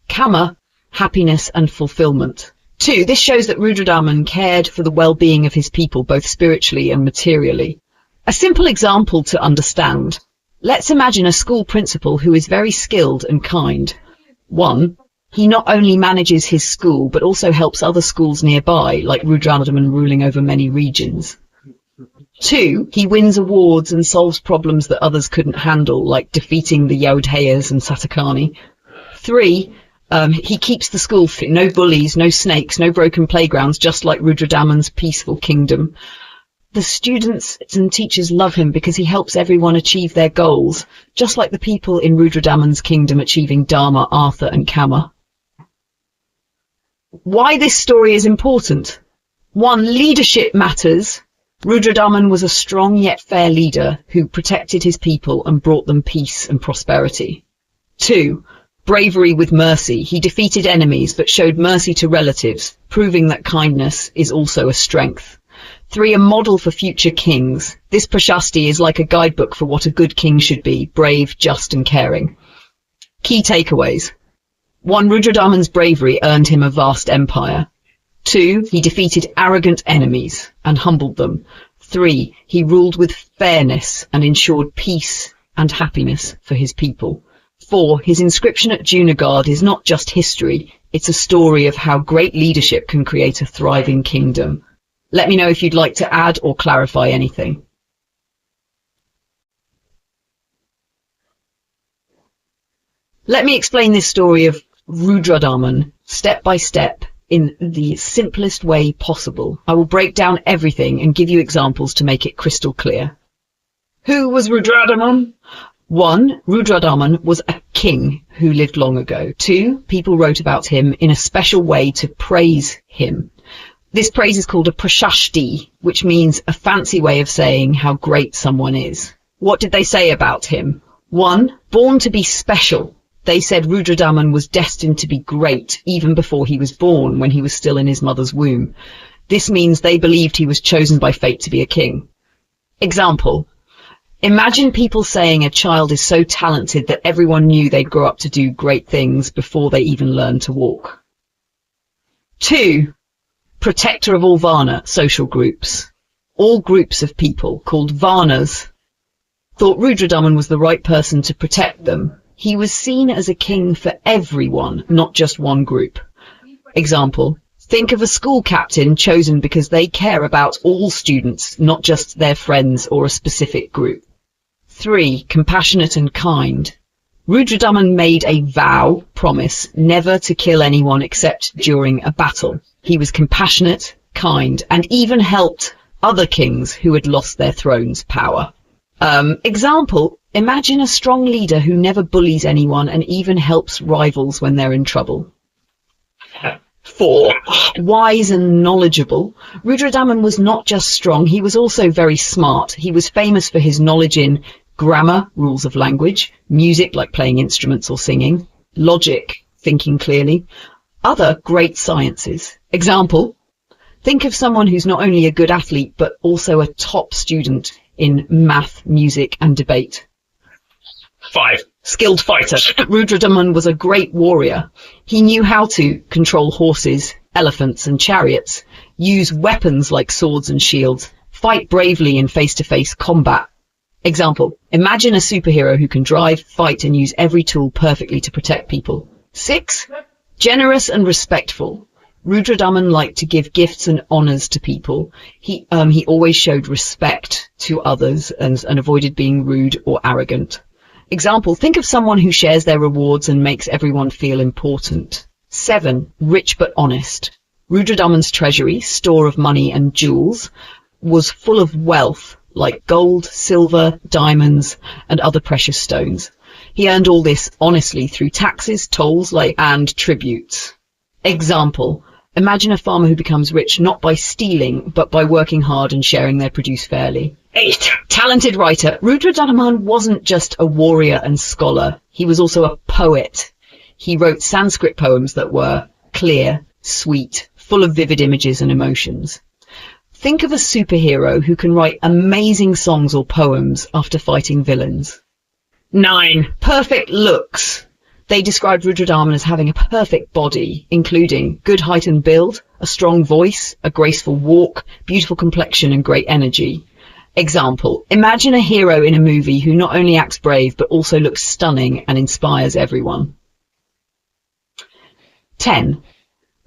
Kama, happiness and fulfillment. 2. This shows that Rudradaman cared for the well-being of his people, both spiritually and materially. A simple example to understand. Let's imagine a school principal who is very skilled and kind. 1. He not only manages his school, but also helps other schools nearby, like Rudradaman ruling over many regions. 2. He wins awards and solves problems that others couldn't handle, like defeating the Yodhayas and Satakani. 3. He keeps the school free. No bullies, no snakes, no broken playgrounds, just like Rudradaman's peaceful kingdom. The students and teachers love him because he helps everyone achieve their goals, just like the people in Rudradaman's kingdom achieving Dharma, Artha and Kama. Why this story is important? 1. Leadership matters. Rudradaman was a strong yet fair leader who protected his people and brought them peace and prosperity. 2. Bravery with mercy. He defeated enemies but showed mercy to relatives, proving that kindness is also a strength. 3. A model for future kings. This Prashasti is like a guidebook for what a good king should be, brave, just and caring. Key takeaways. 1. Rudradaman's bravery earned him a vast empire. 2. He defeated arrogant enemies and humbled them. 3. He ruled with fairness and ensured peace and happiness for his people. 4. His inscription at Junagadh is not just history, it's a story of how great leadership can create a thriving kingdom. Let me know if you'd like to add or clarify anything. Let me explain this story of Rudradaman step by step in the simplest way possible. I will break down everything and give you examples to make it crystal clear. Who was Rudradaman? 1. Rudradaman was a king who lived long ago. 2. People wrote about him in a special way to praise him. This praise is called a prashasti, which means a fancy way of saying how great someone is. What did they say about him? 1. Born to be special. They said Rudradaman was destined to be great even before he was born, when he was still in his mother's womb. This means they believed he was chosen by fate to be a king. Example. Imagine people saying a child is so talented that everyone knew they'd grow up to do great things before they even learned to walk. 2. Protector of all Varna, social groups. All groups of people, called Varnas, thought Rudradaman was the right person to protect them. He was seen as a king for everyone, not just one group. Example. Think of a school captain chosen because they care about all students, not just their friends or a specific group. 3. Compassionate and kind. Rudradaman made a vow, promise, never to kill anyone except during a battle. He was compassionate, kind, and even helped other kings who had lost their throne's power. Example, imagine a strong leader who never bullies anyone and even helps rivals when they're in trouble. 4. Wise and knowledgeable. Rudradaman was not just strong, he was also very smart. He was famous for his knowledge in grammar, rules of language, music like playing instruments or singing, logic, thinking clearly, other great sciences. Example, think of someone who's not only a good athlete but also a top student in math, music and debate. 5. Skilled fighter. Rudradaman was a great warrior. He knew how to control horses, elephants and chariots, use weapons like swords and shields, fight bravely in face-to-face combat. Example, imagine a superhero who can drive, fight and use every tool perfectly to protect people. 6. Generous and respectful. Rudradaman liked to give gifts and honours to people. He always showed respect to others and avoided being rude or arrogant. Example, think of someone who shares their rewards and makes everyone feel important. 7. Rich but honest. Rudradaman's treasury, store of money and jewels, was full of wealth like gold, silver, diamonds and other precious stones. He earned all this honestly through taxes, tolls and tributes. Example, imagine a farmer who becomes rich not by stealing but by working hard and sharing their produce fairly. 8. Talented writer. Rudradaman wasn't just a warrior and scholar, he was also a poet. He wrote Sanskrit poems that were clear, sweet, full of vivid images and emotions. Think of a superhero who can write amazing songs or poems after fighting villains. 9. Perfect looks. They described Rudradaman as having a perfect body, including good height and build, a strong voice, a graceful walk, beautiful complexion and great energy. Example, imagine a hero in a movie who not only acts brave but also looks stunning and inspires everyone. 10.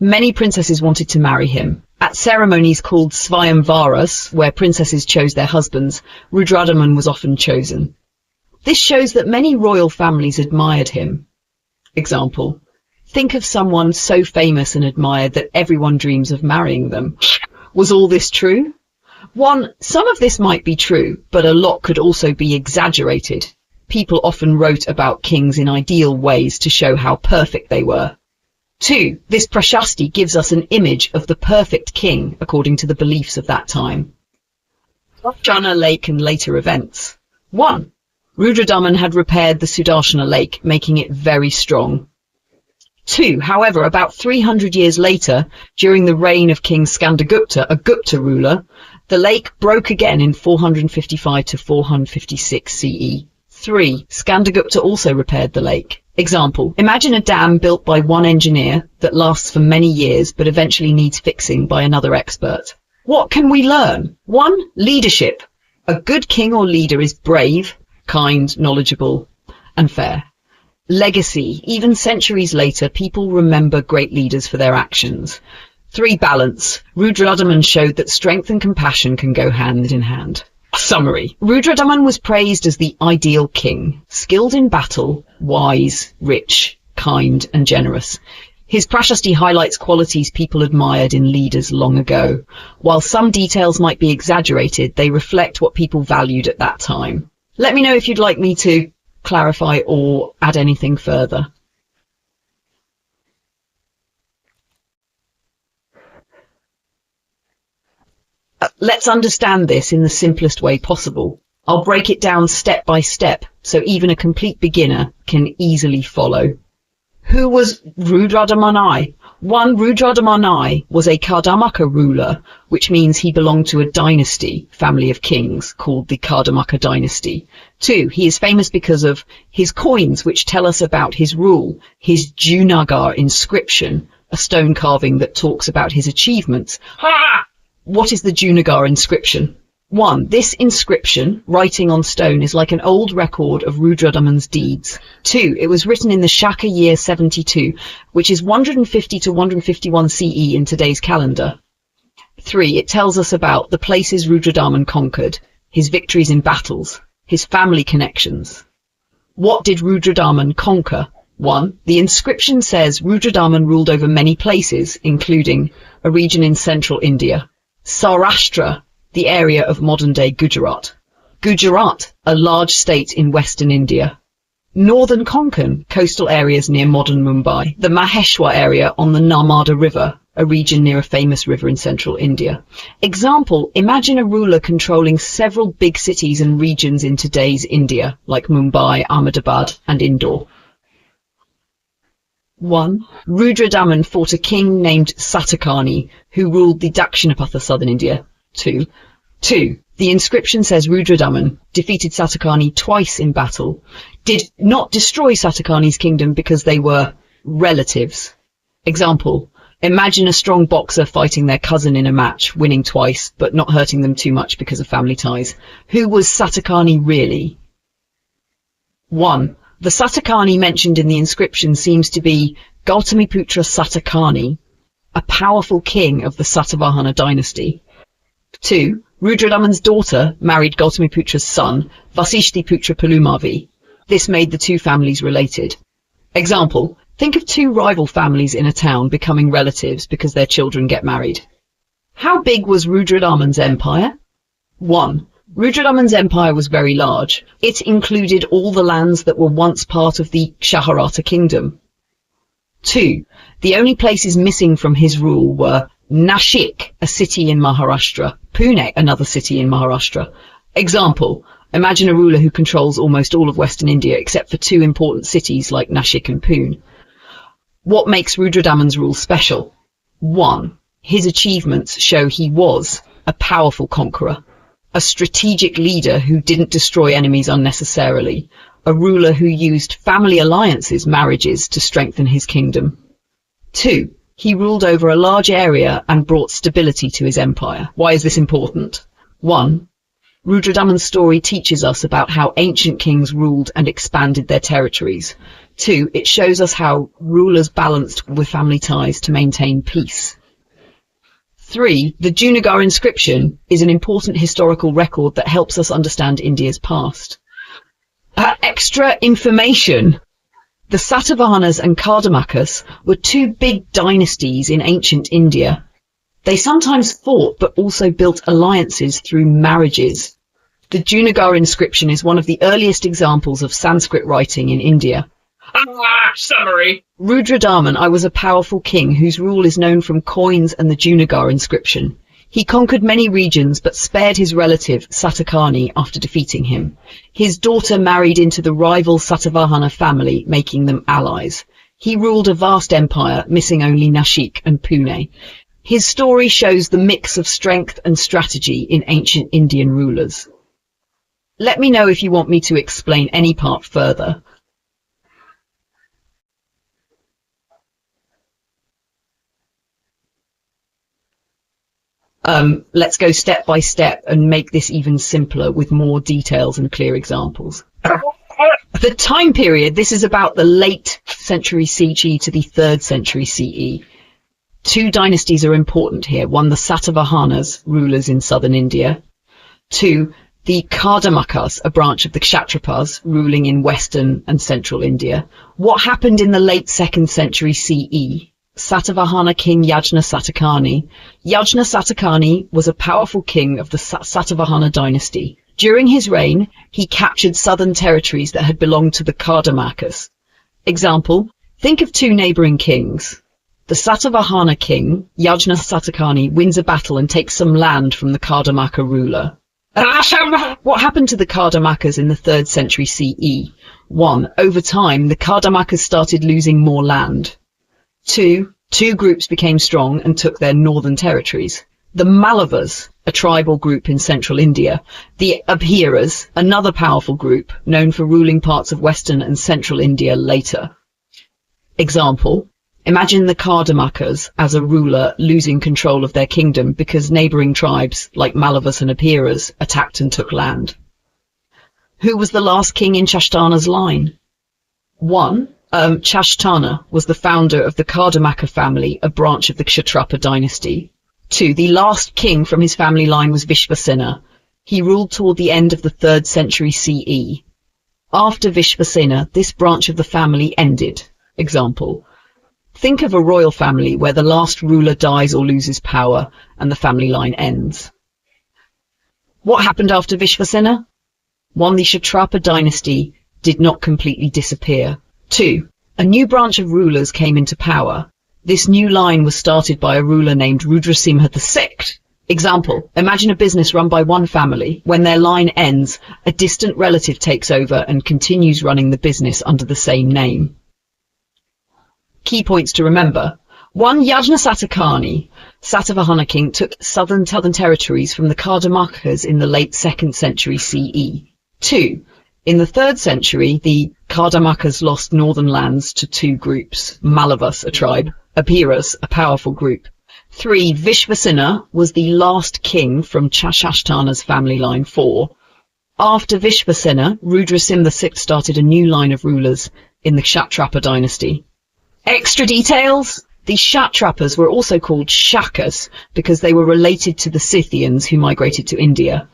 Many princesses wanted to marry him. At ceremonies called Svayamvaras, where princesses chose their husbands, Rudradaman was often chosen. This shows that many royal families admired him. Example, think of someone so famous and admired that everyone dreams of marrying them. Was all this true? 1. Some of this might be true, but a lot could also be exaggerated. People often wrote about kings in ideal ways to show how perfect they were. 2. This prashasti gives us an image of the perfect king according to the beliefs of that time. Sudarshana Lake and later events. 1. Rudradaman had repaired the Sudarshana Lake, making it very strong. 2. However, about 300 years later, during the reign of King Skandagupta, a Gupta ruler, the lake broke again in 455 to 456 CE. 3. Skandagupta also repaired the lake. Example, imagine a dam built by one engineer that lasts for many years but eventually needs fixing by another expert. What can we learn? 1. Leadership. A good king or leader is brave, kind, knowledgeable, and fair. Legacy. Even centuries later, people remember great leaders for their actions. 3. Balance. Rudradaman showed that strength and compassion can go hand in hand. Summary. Rudradaman was praised as the ideal king, skilled in battle, wise, rich, kind, and generous. His prashasti highlights qualities people admired in leaders long ago. While some details might be exaggerated, they reflect what people valued at that time. Let me know if you'd like me to clarify or add anything further. Let's understand this in the simplest way possible. I'll break it down step by step so even a complete beginner can easily follow. Who was Rudradaman I? 1. Rudradaman I was a Kardamaka ruler, which means he belonged to a dynasty, family of kings, called the Kardamaka dynasty. 2. He is famous because of his coins, which tell us about his rule, his Junagar inscription, a stone carving that talks about his achievements. Ha! What is the Junagar inscription? 1. This inscription, writing on stone, is like an old record of Rudradaman's deeds. 2. It was written in the Shaka year 72, which is 150 to 151 CE in today's calendar. 3. It tells us about the places Rudradaman conquered, his victories in battles, his family connections. What did Rudradaman conquer? 1. The inscription says Rudradaman ruled over many places, including a region in central India, Saurashtra, the area of modern-day Gujarat. Gujarat, a large state in western India. Northern Konkan, coastal areas near modern Mumbai. The Maheshwar area on the Narmada River, a region near a famous river in central India. Example, imagine a ruler controlling several big cities and regions in today's India, like Mumbai, Ahmedabad, and Indore. 1. Rudradaman fought a king named Satakani, who ruled the Dakshinapatha, southern India. 2. The inscription says Rudradaman defeated Satakani twice in battle, did not destroy Satakani's kingdom because they were relatives. Example, imagine a strong boxer fighting their cousin in a match, winning twice, but not hurting them too much because of family ties. Who was Satakani really? 1. The Satakani mentioned in the inscription seems to be Gautamiputra Satakani, a powerful king of the Satavahana dynasty. 2. Rudradaman's daughter married Gautamiputra's son, Vasishtiputra Palumavi. This made the two families related. Example, think of two rival families in a town becoming relatives because their children get married. How big was Rudradaman's empire? 1. Rudradaman's empire was very large. It included all the lands that were once part of the Kshaharata kingdom. 2. The only places missing from his rule were Nashik, a city in Maharashtra, Pune, another city in Maharashtra. Example, imagine a ruler who controls almost all of Western India except for two important cities like Nashik and Pune. What makes Rudradaman's rule special? 1. His achievements show he was a powerful conqueror, a strategic leader who didn't destroy enemies unnecessarily, a ruler who used family alliances, marriages, to strengthen his kingdom. 2. He ruled over a large area and brought stability to his empire. Why is this important? 1. Rudradaman's story teaches us about how ancient kings ruled and expanded their territories. 2. It shows us how rulers balanced with family ties to maintain peace. 3. The Junagadh inscription is an important historical record that helps us understand India's past. Extra information. The Satavahanas and Kardamakas were two big dynasties in ancient India. They sometimes fought but also built alliances through marriages. The Junagadh inscription is one of the earliest examples of Sanskrit writing in India. Summary. Rudradaman I was a powerful king whose rule is known from coins and the Junagadh inscription. He conquered many regions but spared his relative Satakani after defeating him. His daughter married into the rival Satavahana family, making them allies. He ruled a vast empire, missing only Nashik and Pune. His story shows the mix of strength and strategy in ancient Indian rulers. Let me know if you want me to explain any part further. Let's go step by step and make this even simpler with more details and clear examples. The time period, this is about the late century CE to the 3rd century CE. Two dynasties are important here. 1, the Satavahanas, rulers in southern India. 2, the Kardamakas, a branch of the Kshatrapas, ruling in western and central India. What happened in the late 2nd century CE? Satavahana king Yajna Satakani. Yajna Satakani was a powerful king of the Satavahana dynasty. During his reign, he captured southern territories that had belonged to the Kardamakas. Example, think of two neighboring kings. The Satavahana king, Yajna Satakani, wins a battle and takes some land from the Kardamaka ruler. What happened to the Kardamakas in the 3rd century CE? 1. Over time, the Kardamakas started losing more land. 2. Two groups became strong and took their northern territories. The Malavas, a tribal group in central India. The Abhiras, another powerful group known for ruling parts of western and central India later. Example, imagine the Kardamakas as a ruler losing control of their kingdom because neighboring tribes like Malavas and Abhiras attacked and took land. Who was the last king in Chashtana's line? 1. Chashtana was the founder of the Kardamaka family, a branch of the Kshatrapa dynasty. 2. The last king from his family line was Vishvasena. He ruled toward the end of the 3rd century CE. After Vishvasena, this branch of the family ended. Example, think of a royal family where the last ruler dies or loses power and the family line ends. What happened after Vishvasena? 1. The Kshatrapa dynasty did not completely disappear. 2. A new branch of rulers came into power. This new line was started by a ruler named Rudrasimha II. Example, imagine a business run by one family. When their line ends, a distant relative takes over and continues running the business under the same name. Key points to remember. 1. Yajna Satakani, Satavahana king, took southern territories from the Kardamakas in the late 2nd century CE. 2. In the 3rd century, the Kardamakas lost northern lands to two groups, Malavas, a tribe, Abhiras, a powerful group. 3. Vishvasena was the last king from Chashtana's family line. 4. After Vishvasena, Rudrasimha VI started a new line of rulers in the Kshatrapa dynasty. Extra details? The Kshatrapas were also called Shakas because they were related to the Scythians who migrated to India.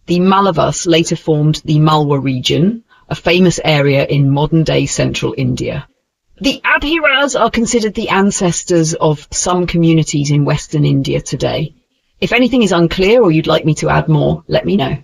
The Malavas later formed the Malwa region, a famous area in modern-day central India. The Abhiras are considered the ancestors of some communities in western India today. If anything is unclear or you'd like me to add more, let me know.